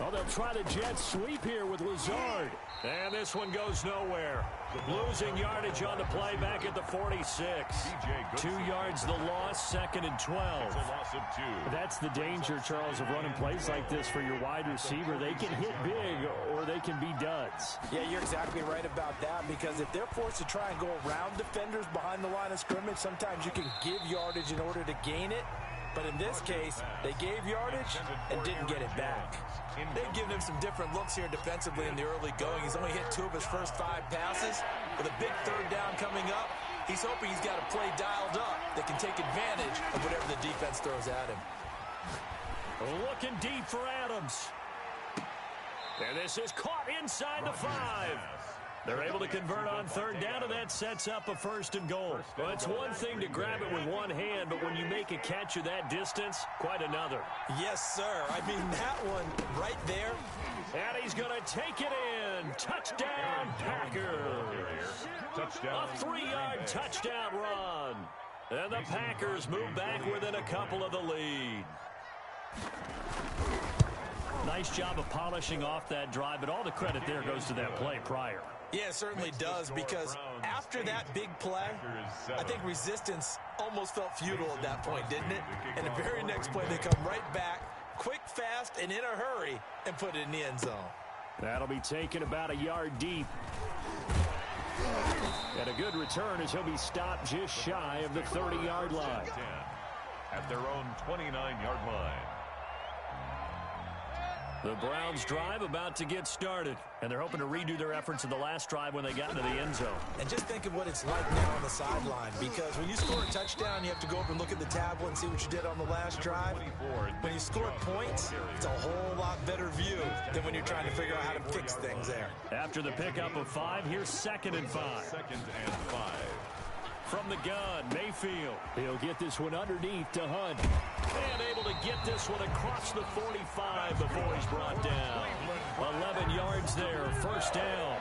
Oh, they'll try the jet sweep here with Lazard. And this one goes nowhere. Losing yardage on the play back at the 46. 2 yards the loss, 2nd and 12. That's the danger, Charles, of running plays like this for your wide receiver. They can hit big or they can be duds. Yeah, you're exactly right about that, because if they're forced to try and go around defenders behind the line of scrimmage, sometimes you can give yardage in order to gain it. But in this case, they gave yardage and didn't get it back. They've given him some different looks here defensively in the early going. He's only hit 2 of his first 5 passes. With a big 3rd down coming up, he's hoping he's got a play dialed up that can take advantage of whatever the defense throws at him. Looking deep for Adams. And this is caught inside the 5. They're able to convert on 3rd down, and that sets up a 1st and goal. Well, it's one thing to grab it with one hand, but when you make a catch of that distance, quite another. Yes, sir. I mean, that one right there. And he's going to take it in. Touchdown, Packers. A 3-yard touchdown run. And the Packers move back within a couple of the lead. Nice job of polishing off that drive, but all the credit there goes to that play prior. Yeah, it certainly does, because after that big play, I think resistance almost felt futile at that point, didn't it? And the very next play, they come right back, quick, fast, and in a hurry, and put it in the end zone. That'll be taken about a yard deep. And a good return as he'll be stopped just shy of the 30-yard line. At their own 29-yard line. The Browns drive about to get started, and they're hoping to redo their efforts in the last drive when they got into the end zone. And just think of what it's like now on the sideline, because when you score a touchdown, you have to go over and look at the tablet and see what you did on the last drive. When you score points, it's a whole lot better view than when you're trying to figure out how to fix things there. After the pickup of 5, here's 2nd and 5. 2nd and 5. From the gun, Mayfield. He'll get this one underneath to Hunt. And able to get this one across the 45 before he's brought down. 11 yards there, 1st down.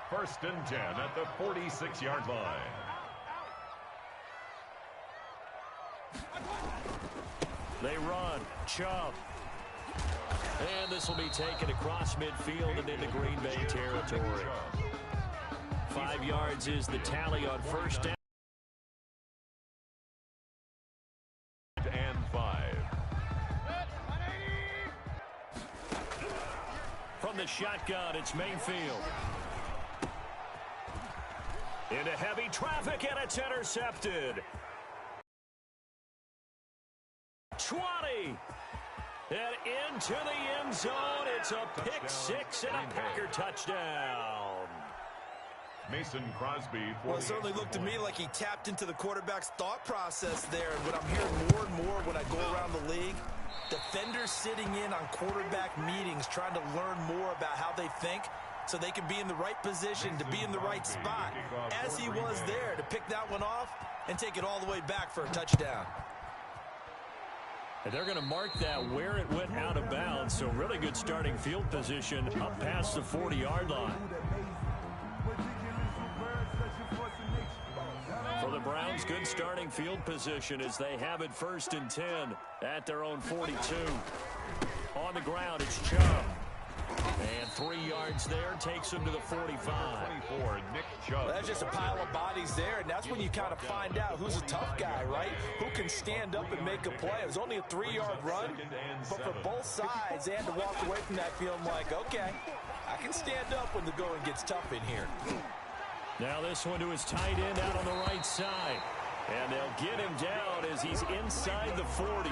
1st and 10 at the 46-yard line. They run. Chubb. And this will be taken across midfield and into Green Bay territory. 5 yards is the tally on 1st down. And 5. From the shotgun, it's Mayfield. Into heavy traffic, and it's intercepted. 20. And into the end zone. It's a pick 6 and a Packer touchdown. Mason Crosby. Well, it certainly looked to me like he tapped into the quarterback's thought process there. And what I'm hearing more and more when I go around the league, defenders sitting in on quarterback meetings trying to learn more about how they think so they can be in the right position to be in the right spot, as he was there to pick that one off and take it all the way back for a touchdown. And they're going to mark that where it went out of bounds, so really good starting field position up past the 40-yard line. For the Browns, good starting field position as they have it 1st and 10 at their own 42. On the ground, it's Chubb. And 3 yards there takes him to the 45. 24, Nick Chubb. Well, that's just a pile of bodies there, and that's when you kind of find out who's a tough guy, right? Who can stand up and make a play. It was only a 3-yard run, but for both sides, they had to walk away from that feeling like, okay, I can stand up when the going gets tough in here. Now this one to his tight end out on the right side. And they'll get him down as he's inside the 40.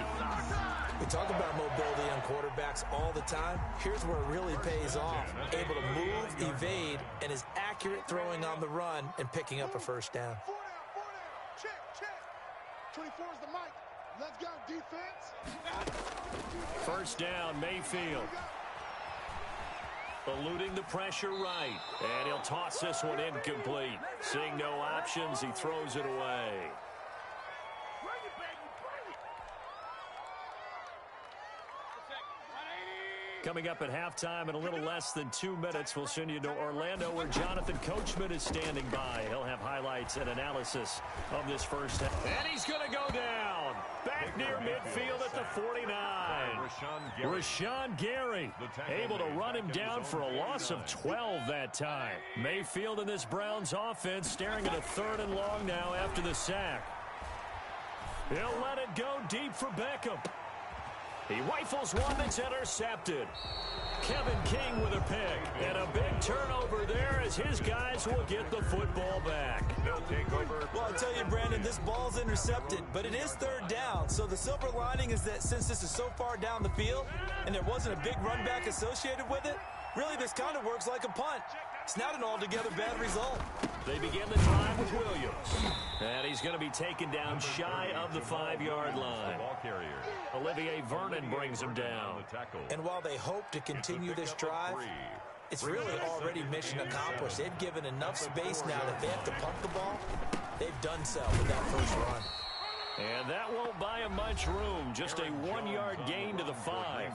We talk about mobility on quarterbacks all the time. Here's where it really pays off. Able to move, evade, and is accurate throwing on the run and picking up a 1st down. 24 is the mic. Let's go, defense. 1st down, Mayfield. Eluding the pressure right. And he'll toss this one incomplete. Seeing no options, he throws it away. Coming up at halftime in a little less than 2 minutes, we'll send you to Orlando where Jonathan Coachman is standing by. He'll have highlights and analysis of this first half. And he's going to go down. Back near midfield at the 49. Rashawn Gary able to run him down for a loss of 12 that time. Mayfield in this Browns offense staring at a 3rd and long now after the sack. He'll let it go deep for Beckham. He rifles one that's intercepted. Kevin King with a pick. And a big turnover there as his guys will get the football back. They'll take over. Well, I'll tell you, Brandon, this ball's intercepted, but it is 3rd down. So the silver lining is that since this is so far down the field and there wasn't a big run back associated with it, really this kind of works like a punt. It's not an altogether bad result. They begin the drive with Williams. And he's going to be taken down shy of the 5-yard line. Ball carrier. Olivier Vernon brings him down. And while they hope to continue this drive, it's really already mission accomplished. They've given enough space now that they have to punt the ball. They've done so with that first run. And that won't buy him much room. Just a 1-yard gain to the 5.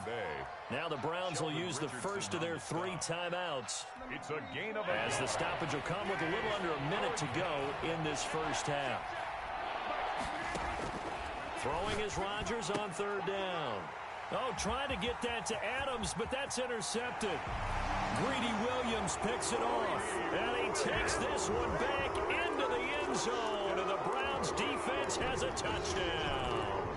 Now the Browns will use the first of their 3 timeouts. It's a gain of as the stoppage will come with a little under a minute to go in this first half. Throwing is Rodgers on 3rd down. Oh, trying to get that to Adams, but that's intercepted. Greedy Williams picks it off. And he takes this one back into the end zone. And the Browns defense has a touchdown.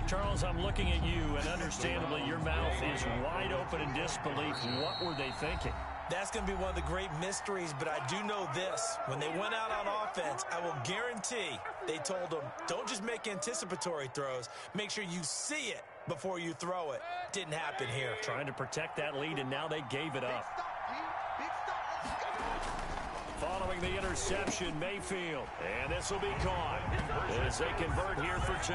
Charles, I'm looking at you, and understandably your mouth is wide open in disbelief. What were they thinking? That's going to be one of the great mysteries, but I do know this. When they went out on offense, I will guarantee They told him, don't just make anticipatory throws. Make sure you see it before you throw it. Didn't happen here. Trying to protect that lead, and now they gave it up. Following the interception, Mayfield. And this will be caught as they convert here for 2.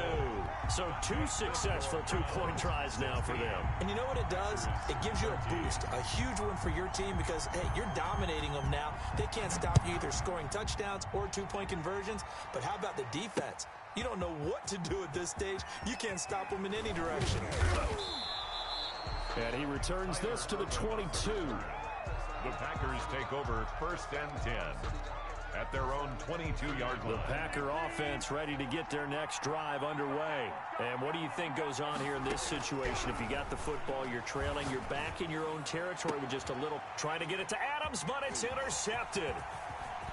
So 2 successful two-point tries now for them. And you know what it does? It gives you a boost, a huge one for your team because, hey, you're dominating them now. They can't stop you either scoring touchdowns or two-point conversions. But how about the defense? You don't know what to do at this stage. You can't stop them in any direction. And he returns this to the 22. The Packers take over 1st and 10 at their own 22-yard line. The Packer offense ready to get their next drive underway. And what do you think goes on here in this situation? If you got the football, you're trailing, you're back in your own territory with just a little, trying to get it to Adams, but it's intercepted.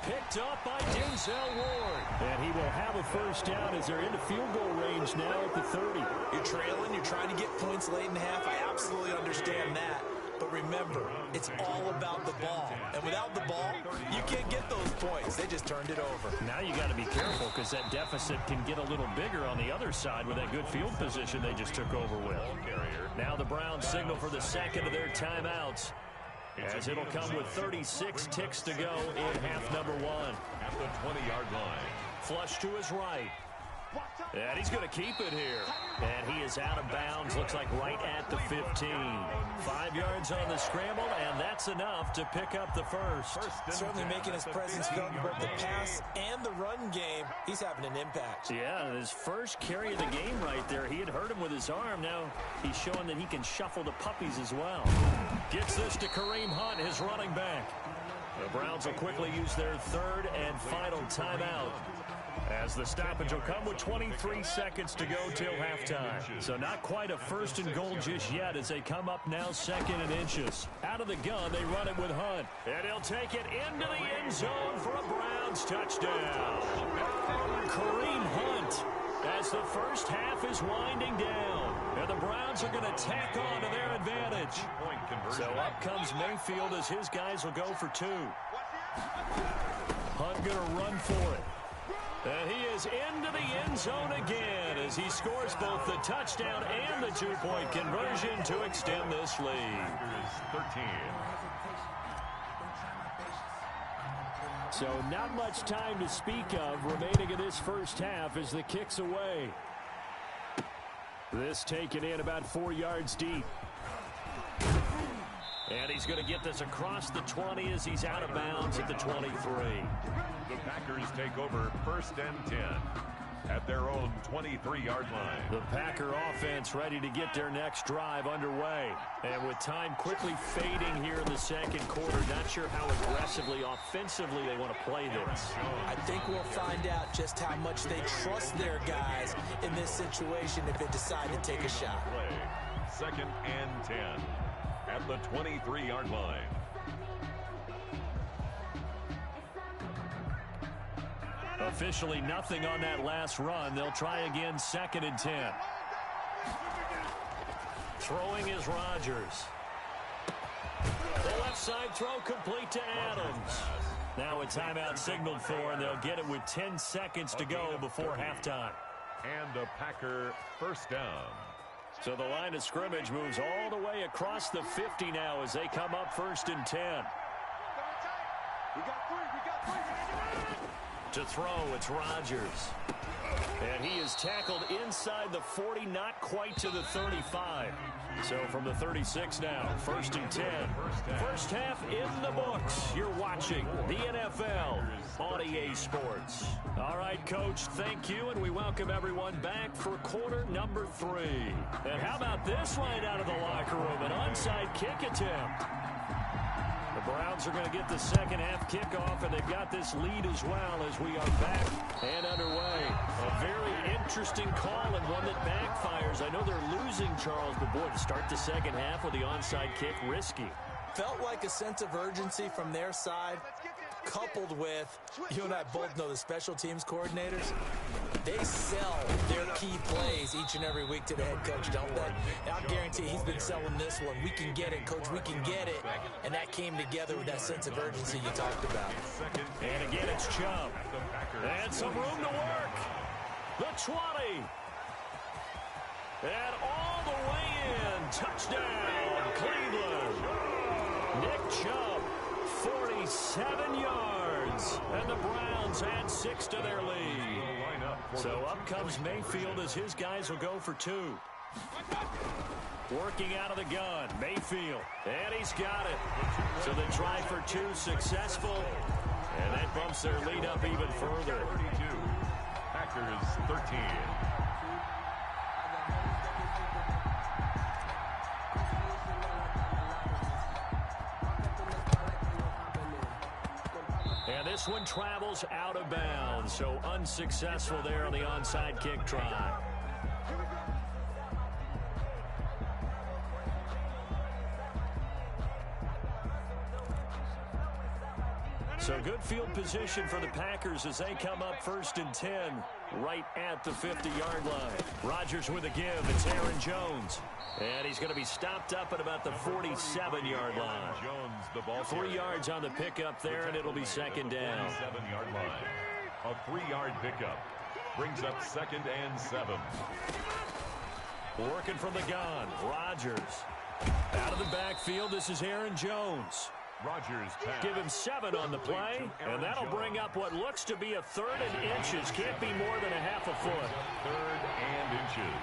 Picked up by Denzel Ward. And he will have a first down as they're into field goal range now at the 30. You're trailing, you're trying to get points late in the half. I absolutely understand that. But remember, it's all about the ball. And without the ball, you can't get those points. They just turned it over. Now you got to be careful because that deficit can get a little bigger on the other side with that good field position they just took over with. Now the Browns signal for the second of their timeouts, as it'll come with 36 ticks to go in half number 1. At the 20-yard line. Flush to his right. And he's going to keep it here. And he is out of bounds, looks like right at the 15. 5 yards on the scramble, and that's enough to pick up the first. Certainly making his presence felt in both the pass and the run game. He's having an impact. Yeah, his first carry of the game right there. He had hurt him with his arm. Now he's showing that he can shuffle the puppies as well. Gets this to Kareem Hunt, his running back. The Browns will quickly use their 3rd and final timeout, as the stoppage will come with 23 seconds to go till halftime. So not quite a 1st and goal just yet as they come up now 2nd and inches. Out of the gun, they run it with Hunt. And he'll take it into the end zone for a Browns touchdown. Kareem Hunt, as the first half is winding down. And the Browns are going to tack on to their advantage. So up comes Mayfield as his guys will go for 2. Hunt going to run for it. And he is into the end zone again as he scores both the touchdown and the two-point conversion to extend this lead. 13. So not much time to speak of remaining in this first half as the kick's away. This taken in about 4 yards deep. And he's going to get this across the 20 as he's out of bounds at the 23. The Packers take over 1st and 10 at their own 23-yard line. The Packer offense ready to get their next drive underway. And with time quickly fading here in the second quarter, not sure how aggressively, offensively they want to play this. I think we'll find out just how much they trust their guys in this situation if they decide to take a shot. 2nd and 10 at the 23-yard line. Officially nothing on that last run. They'll try again 2nd and 10. Throwing is Rodgers. The left side throw complete to Adams. Now a timeout signaled for, and they'll get it with 10 seconds to go before halftime. And a Packer first down. So the line of scrimmage moves all the way across the 50 now as they come up 1st and 10. To throw, it's Rodgers. And he is tackled inside the 40, not quite to the 35. So from the 36 now, 1st and 10. First half in the books. You're watching the NFL on EA Sports. All right, Coach, thank you, and we welcome everyone back for quarter number 3. And how about this right out of the locker room? An onside kick attempt. The Browns are going to get the second half kickoff, and they've got this lead as well as we are back and underway. A very interesting call and one that backfires. I know they're losing, Charles, but boy, to start the second half with the onside kick, risky. Felt like a sense of urgency from their side. coupled with, you and I both know the special teams coordinators, they sell their key plays each and every week to the head coach, don't they? And I'll guarantee he's been selling this one. We can get it, coach, we can get it. And that came together with that sense of urgency you talked about. And again, it's Chubb. And some room to work. The 20. And all the way in. Touchdown, Cleveland. Nick Chubb, 47 yards. And the Browns add 6 to their lead. So up comes Mayfield as his guys will go for 2. Working out of the gun, Mayfield. And he's got it. So the try for 2 successful. And that bumps their lead up even further. 32. Packers 13. And this one travels out of bounds, so unsuccessful there on the onside kick try. So good field position for the Packers as they come up 1st and 10 right at the 50-yard line. Rodgers with a give. It's Aaron Jones. And he's going to be stopped up at about the 47-yard line. Jones, the ball 3 yards on the pickup there, and it'll be 2nd down. 47-yard line. A 3-yard pickup brings up 2nd and 7. Working from the gun, Rodgers. Out of the backfield, this is Aaron Jones. Rodgers pass. Give him 7 on the play, and that'll bring up what looks to be a 3rd and inches. Can't be more than a half a foot. 3rd and inches.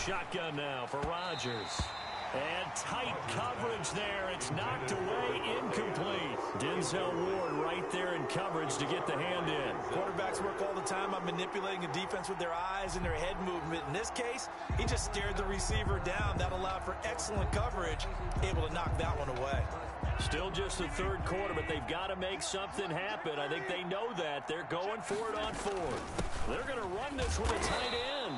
Shotgun now for Rodgers. And tight coverage there. It's knocked away, incomplete. Denzel Ward right there in coverage to get the hand in. Quarterbacks work all the time on manipulating a defense with their eyes and their head movement. In this case, he just stared the receiver down. That allowed for excellent coverage, able to knock that one away. Still just the 3rd quarter, but they've got to make something happen. I think they know that. They're going for it on 4th. They're going to run this with a tight end.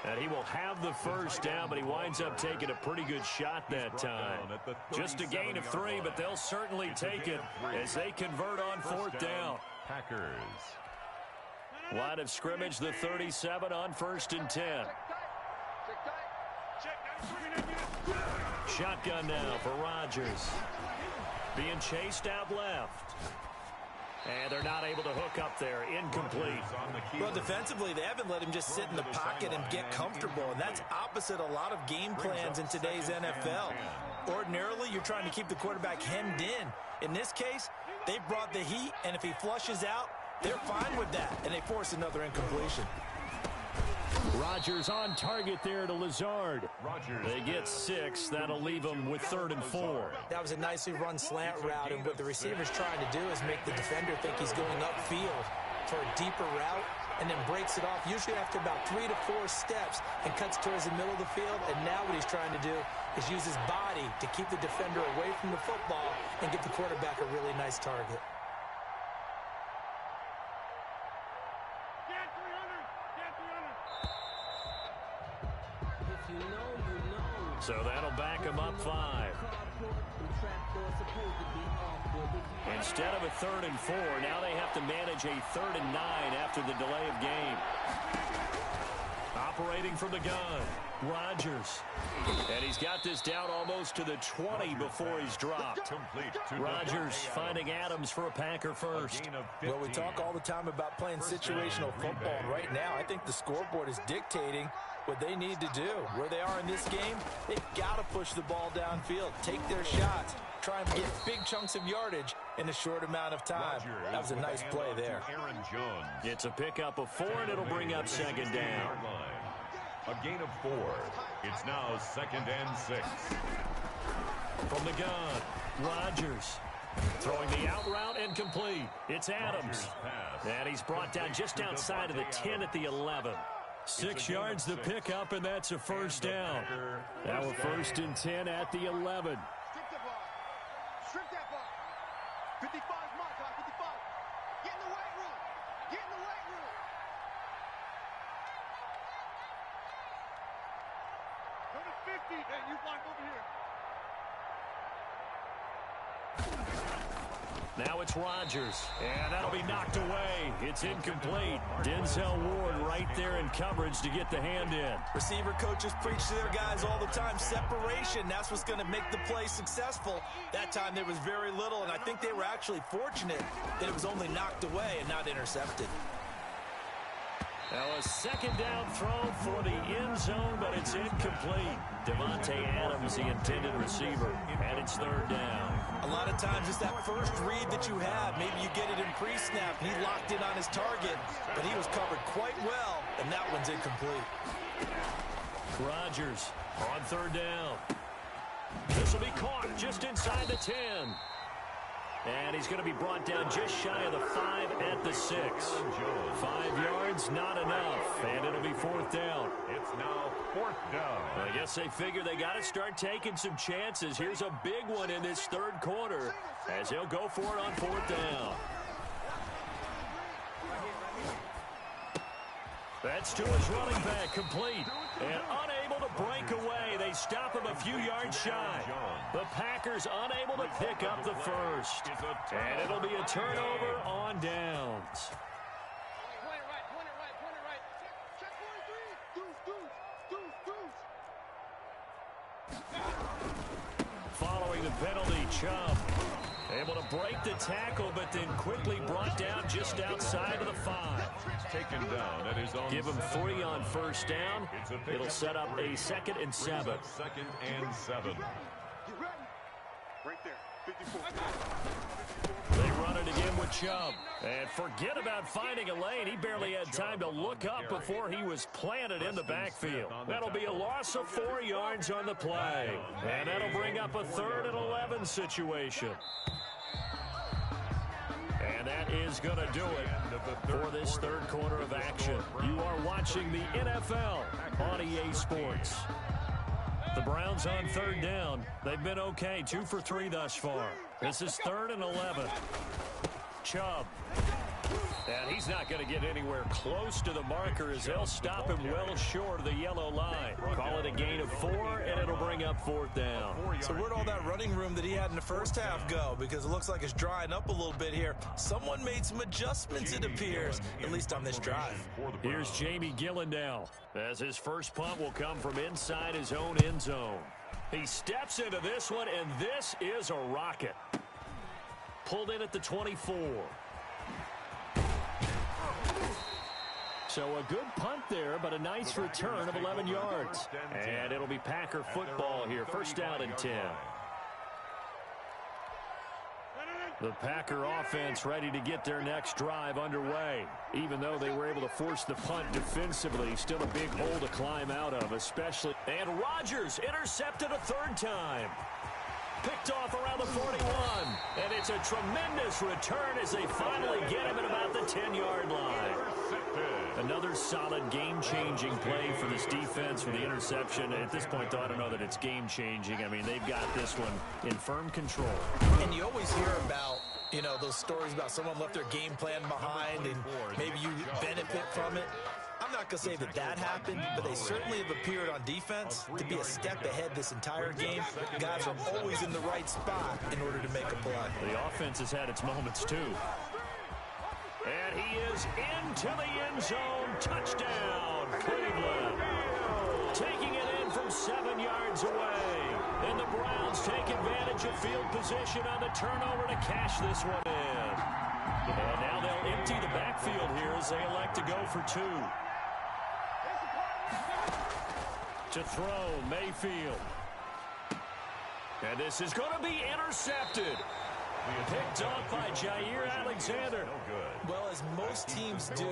And he will have the 1st down, but he winds up taking a pretty good shot that time. Just a gain of 3, but they'll certainly take it as they convert on 4th down. Packers. Line of scrimmage, the 37 on 1st and 10. Shotgun now for Rodgers. Being chased out left. And they're not able to hook up there. Incomplete. Well, defensively, they haven't let him just sit in the pocket and get comfortable, and that's opposite a lot of game plans in today's NFL. Ordinarily, you're trying to keep the quarterback hemmed in. In this case, they brought the heat, and if he flushes out, they're fine with that, and they force another incompletion. Rodgers on target there to Lazard. They get 6. That'll leave them with 3rd and 4. That was a nicely run slant route, and what the receiver's trying to do is make the defender think he's going upfield for a deeper route and then breaks it off, usually after about 3 to 4 steps, and cuts towards the middle of the field. And now what he's trying to do is use his body to keep the defender away from the football and give the quarterback a really nice target. So that'll back him up 5. Instead of a 3rd and 4, now they have to manage a 3rd and 9 after the delay of game. Operating from the gun, Rodgers. And he's got this down almost to the 20 before he's dropped. Rodgers finding Adams for a Packer 1st. Well, we talk all the time about playing situational football, and right now I think the scoreboard is dictating what they need to do. Where they are in this game, they've got to push the ball downfield, take their shots, try and get big chunks of yardage in a short amount of time. That was a nice play there. It's a pickup of 4, and it'll bring up 2nd down. A gain of 4. It's now 2nd and 6. From the gun, Rodgers. Throwing the out route and complete. It's Adams. And he's brought down just outside of the 10 at the 11. 6 yards the pickup, and that's a 1st down. Now a 1st and 10 at the 11. Strip that ball. 55 mark, 55. Get in the weight room. Get in the weight room. Go to 50. Hey, you block over here. Now it's Rodgers, and that'll be knocked away. It's incomplete. Denzel Ward right there in coverage to get the hand in. Receiver coaches preach to their guys all the time. Separation, that's what's going to make the play successful. That time there was very little, and I think they were actually fortunate that it was only knocked away and not intercepted. Now a second down throw for the end zone, but it's incomplete. Devontae Adams, the intended receiver, and it's third down. A lot of times it's that first read that you have. Maybe you get it in pre-snap, and he locked in on his target, but he was covered quite well, and that one's incomplete. Rodgers on third down. This will be caught just inside the 10. And he's going to be brought down just shy of the 5 at the 6. 5 yards, not enough. And it'll be fourth down. It's now fourth down. I guess they figure they got to start taking some chances. Here's a big one in this third quarter as he'll go for it on fourth down. That's to his running back, complete. And unable to break away. They stop him a few yards shy. The Packers unable to pick up the first. And it'll be a turnover on downs. Point it right. Check 43. Deuce. Following the penalty, Chubb able to break the tackle, but then quickly brought down just outside of the 5. Taken down at his own. Give him 3 on first down. It'll set up a 2nd and 7. 2nd and 7. Get ready. Right there. 54. They run it again with Chubb. And forget about finding a lane. He barely had time to look up before he was planted in the backfield. That'll be a loss of 4 yards on the play. And that'll bring up a 3rd and 11 situation. And that is going to do it for this third quarter of action. You are watching the NFL on EA Sports. The Browns on third down. They've been okay, 2 for 3 thus far. This is 3rd and 11. Chubb. And he's not going to get anywhere close to the marker as they'll stop him well short of the yellow line. Call it a gain of 4, and it'll bring up fourth down. So where'd all that running room that he had in the first half go? Because it looks like it's drying up a little bit here. Someone made some adjustments, it appears, at least on this drive. Here's Jamie Gillen now, as his first punt will come from inside his own end zone. He steps into this one, and this is a rocket. Pulled in at the 24. So a good punt there, but a nice return of 11 yards. And it'll be Packer football here. First down and 10. The Packer offense ready to get their next drive underway. Even though they were able to force the punt defensively, still a big hole to climb out of, especially. And Rodgers intercepted a 3rd time. Picked off around the 41. And it's a tremendous return as they finally get him at about the 10-yard line. Another solid game-changing play for this defense for the interception. At this point, though, I don't know that it's game-changing. I mean, they've got this one in firm control. And you always hear about, you know, those stories about someone left their game plan behind and maybe you benefit from it. I'm not going to say that that happened, but they certainly have appeared on defense to be a step ahead this entire game. Guys are always in the right spot in order to make a play. The offense has had its moments, too. And he is into the end zone. Touchdown, Cleveland. Taking it in from 7 yards away. And the Browns take advantage of field position on the turnover to cash this one in. And now they'll empty the backfield here as they elect to go for 2. To throw, Mayfield. And this is going to be intercepted. Picked off by Jair Alexander. Well, as most teams do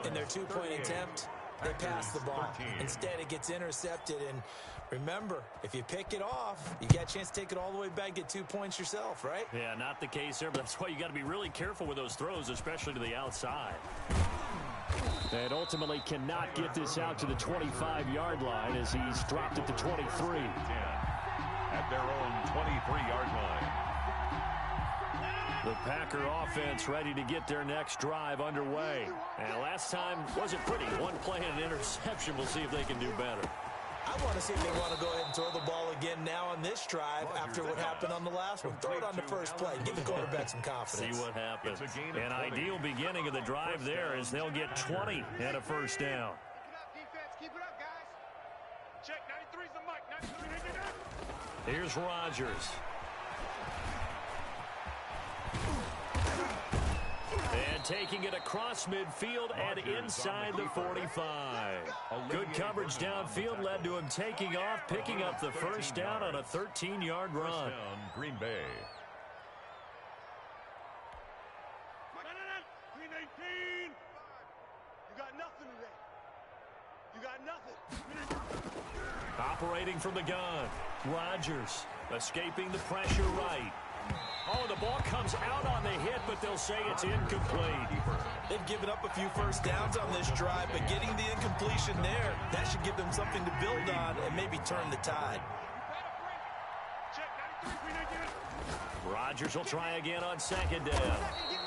in their 2-point attempt, they pass the ball. Instead, it gets intercepted. And remember, if you pick it off, you got a chance to take it all the way back, get 2 points yourself, right? Yeah, not the case there, but that's why you got to be really careful with those throws, especially to the outside. And ultimately cannot get this out to the 25-yard line as he's dropped at the 23. At their own 23-yard line. The Packer offense ready to get their next drive underway. And last time wasn't pretty. One play and an interception. We'll see if they can do better. I want to see if they want to go ahead and throw the ball again now on this drive after what happened on the last one. Throw it on the first play. Give the quarterback some confidence. See what happens. An ideal beginning of the drive there is they'll get 20 and a first down. Keep it up, guys. Check, 93's the mic. 93. Here's Rodgers. And taking it across midfield and inside the 45. Good coverage downfield led to him taking off, picking up the first down on a 13-yard run. Green Bay. Green 18. You got nothing today. You got nothing. Operating from the gun. Rodgers escaping the pressure right. Oh, the ball comes out on the hit, but they'll say it's incomplete. They've given up a few first downs on this drive, but getting the incompletion there, that should give them something to build on and maybe turn the tide. Rodgers will try again on second down.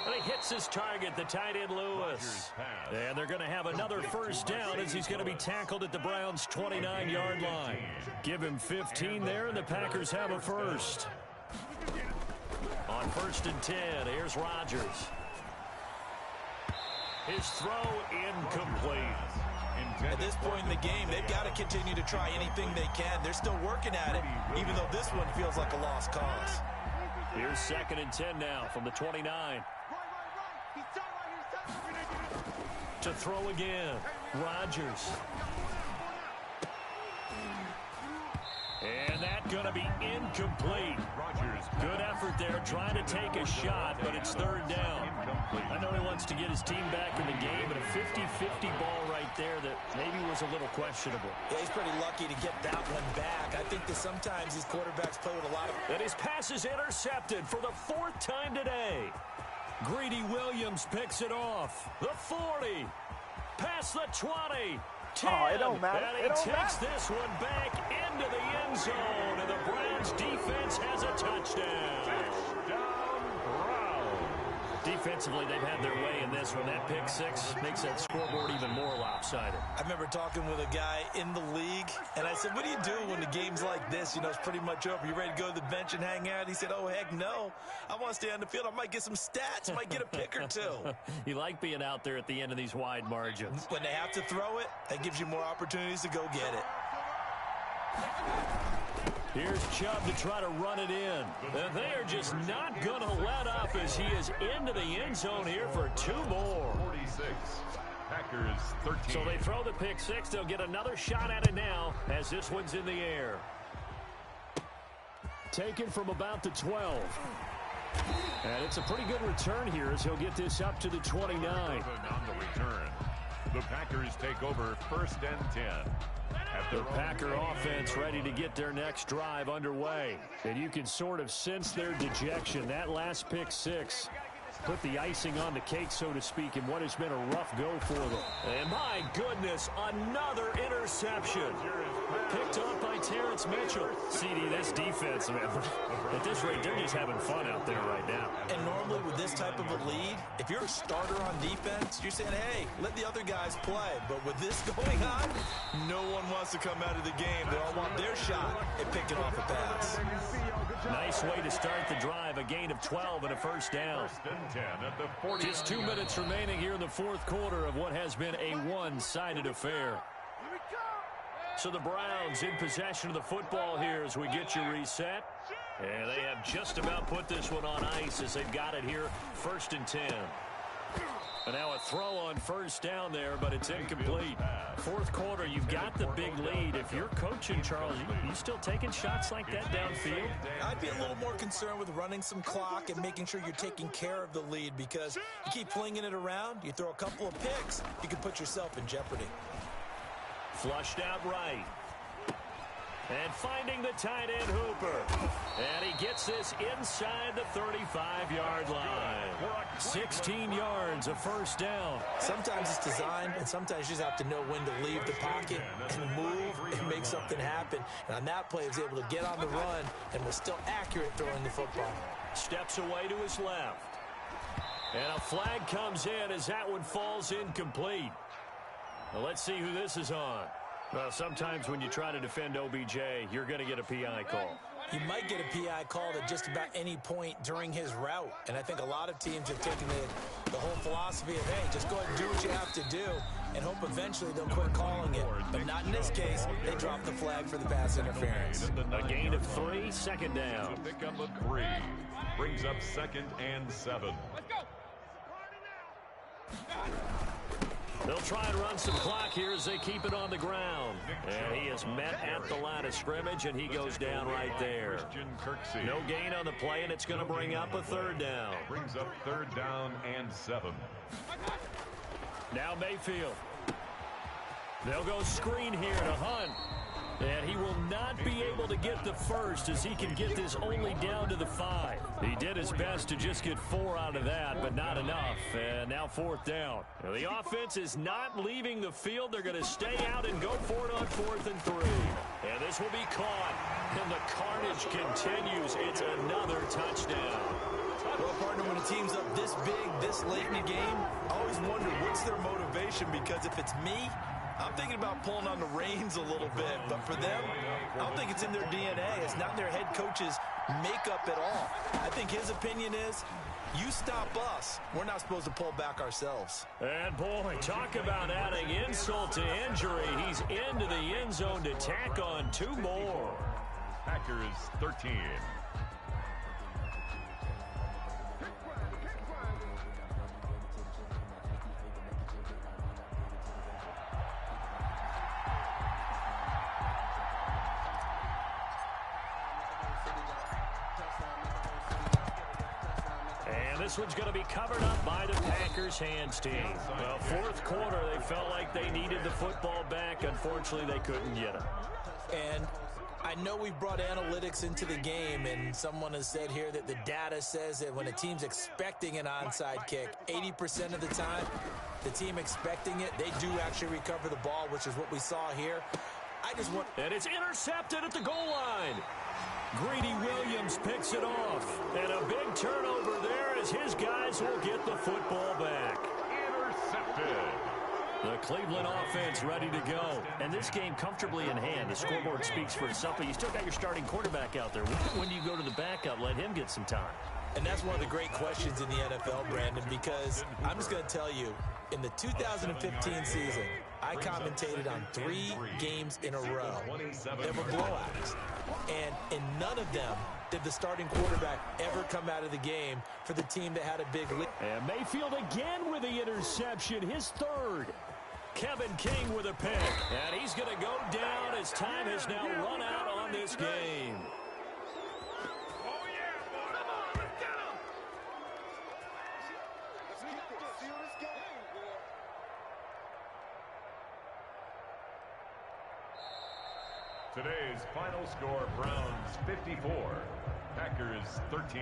And he hits his target, the tight end Lewis. And they're going to have another first down as he's going to be tackled at the Browns' 29-yard line. Give him 15 there, and the Packers have a first. On 1st and 10, here's Rodgers. His throw incomplete. At this point in the game, they've got to continue to try anything they can. They're still working at it, even though this one feels like a lost cause. Here's 2nd and 10 now from the 29. To throw again, Rodgers. And that's going to be incomplete. Good effort there, trying to take a shot, but it's 3rd down. I know he wants to get his team back in the game, but a 50-50 ball right there that maybe was a little questionable. Yeah, he's pretty lucky to get that one back. I think that sometimes these quarterbacks play with a lot of... And his pass is intercepted for the 4th time today. Greedy Williams picks it off. The 40. Past the 20. 10, it don't matter. and he takes this one back into the end zone, and the Browns defense has a touchdown. Defensively, they've had their way in this one. That pick six makes that scoreboard even more lopsided. I remember talking with a guy in the league, and I said, what do you do when the game's like this? You know, it's pretty much over. You ready to go to the bench and hang out? He said, oh, heck no. I want to stay on the field. I might get some stats. Might get a pick or two. You like being out there at the end of these wide margins. When they have to throw it, that gives you more opportunities to go get it. Here's Chubb to try to run it in. And they are just not going to let up as he is into the end zone here for 2 more. 46. Packers 13. So they throw the pick six. They'll get another shot at it now as this one's in the air. Taken from about the 12. And it's a pretty good return here as he'll get this up to the 29. On the return. The Packers take over 1st and 10. The Packer offense ready to get their next drive underway. And you can sort of sense their dejection. That last pick six put the icing on the cake, so to speak, in what has been a rough go for them. And my goodness, another interception. Picked up by Terrence Mitchell. CD, this defense, man, at this rate, they're just having fun out there right now. And normally with this type of a lead, if you're a starter on defense, you're saying, hey, let the other guys play. But with this going on, no one wants to come out of the game. They all want their shot at picking off a pass. Nice way to start the drive. A gain of 12 and a first down. 1st and 10 at the 40. Just 2 minutes remaining here in the 4th quarter of what has been a one-sided affair. So the Browns in possession of the football here as we get you reset. And they have just about put this one on ice as they've got it here. 1st and 10. And now a throw on first down there, but it's incomplete. 4th quarter, you've got the big lead. If you're coaching, Charles, you still taking shots like that downfield? I'd be a little more concerned with running some clock and making sure you're taking care of the lead, because you keep flinging it around, you throw a couple of picks, you can put yourself in jeopardy. Flushed out right. And finding the tight end Hooper. And he gets this inside the 35-yard line. 16 yards, a first down. Sometimes it's designed, and sometimes you just have to know when to leave the pocket and move and make something happen. And on that play, he was able to get on the run and was still accurate throwing the football. Steps away to his left. And a flag comes in as that one falls incomplete. Well, let's see who this is on. Well, sometimes when you try to defend OBJ, you're going to get a PI call. You might get a PI called at just about any point during his route. And I think a lot of teams have taken the whole philosophy of, hey, just go ahead and do what you have to do and hope eventually they'll quit calling it. But not in this case. They dropped the flag for the pass interference. A gain of 3, second down. Pick up a 3. Brings up 2nd and 7. Let's go. They'll try and run some clock here as they keep it on the ground. And he is met at the line of scrimmage, and he goes down right there. No gain on the play, and it's going to bring up a 3rd down. Brings up 3rd down and 7. Now Mayfield. They'll go screen here to Hunt. And he will not be able to get the first as he can get this only down to the 5. He did his best to just get 4 out of that, but not enough. And now 4th down. Now the offense is not leaving the field. They're going to stay out and go for it on 4th and 3. And this will be caught. And the carnage continues. It's another touchdown. Well, partner, when a team's up this big, this late in the game, I always wonder what's their motivation, because if it's me, I'm thinking about pulling on the reins a little bit, but for them, I don't think it's in their DNA. It's not in their head coach's makeup at all. I think his opinion is, you stop us, we're not supposed to pull back ourselves. And boy, talk about adding insult to injury. He's into the end zone to tack on 2 more. Packers 13. This one's going to be covered up by the Packers hands team. Well, 4th quarter, they felt like they needed the football back. Unfortunately, they couldn't get it. And I know we've brought analytics into the game, and someone has said here that the data says that when a team's expecting an onside kick, 80% of the time, the team expecting it, they do actually recover the ball, which is what we saw here. I just want... And it's intercepted at the goal line. Greedy Williams picks it off. And a big turnover there as his guys will get the football back. Intercepted. The Cleveland offense ready to go. And this game comfortably in hand. The scoreboard speaks for itself, but you still got your starting quarterback out there. When do you go to the backup, let him get some time? And that's one of the great questions in the NFL, Brandon, because I'm just going to tell you, in the 2015 season, I commentated on 3 games in a row. There were blowouts. And in none of them did the starting quarterback ever come out of the game for the team that had a big lead. And Mayfield again with the interception, his 3rd. Kevin King with a pick. And he's going to go down as time has now run out on this game. Today's final score, Browns 54, Packers 13.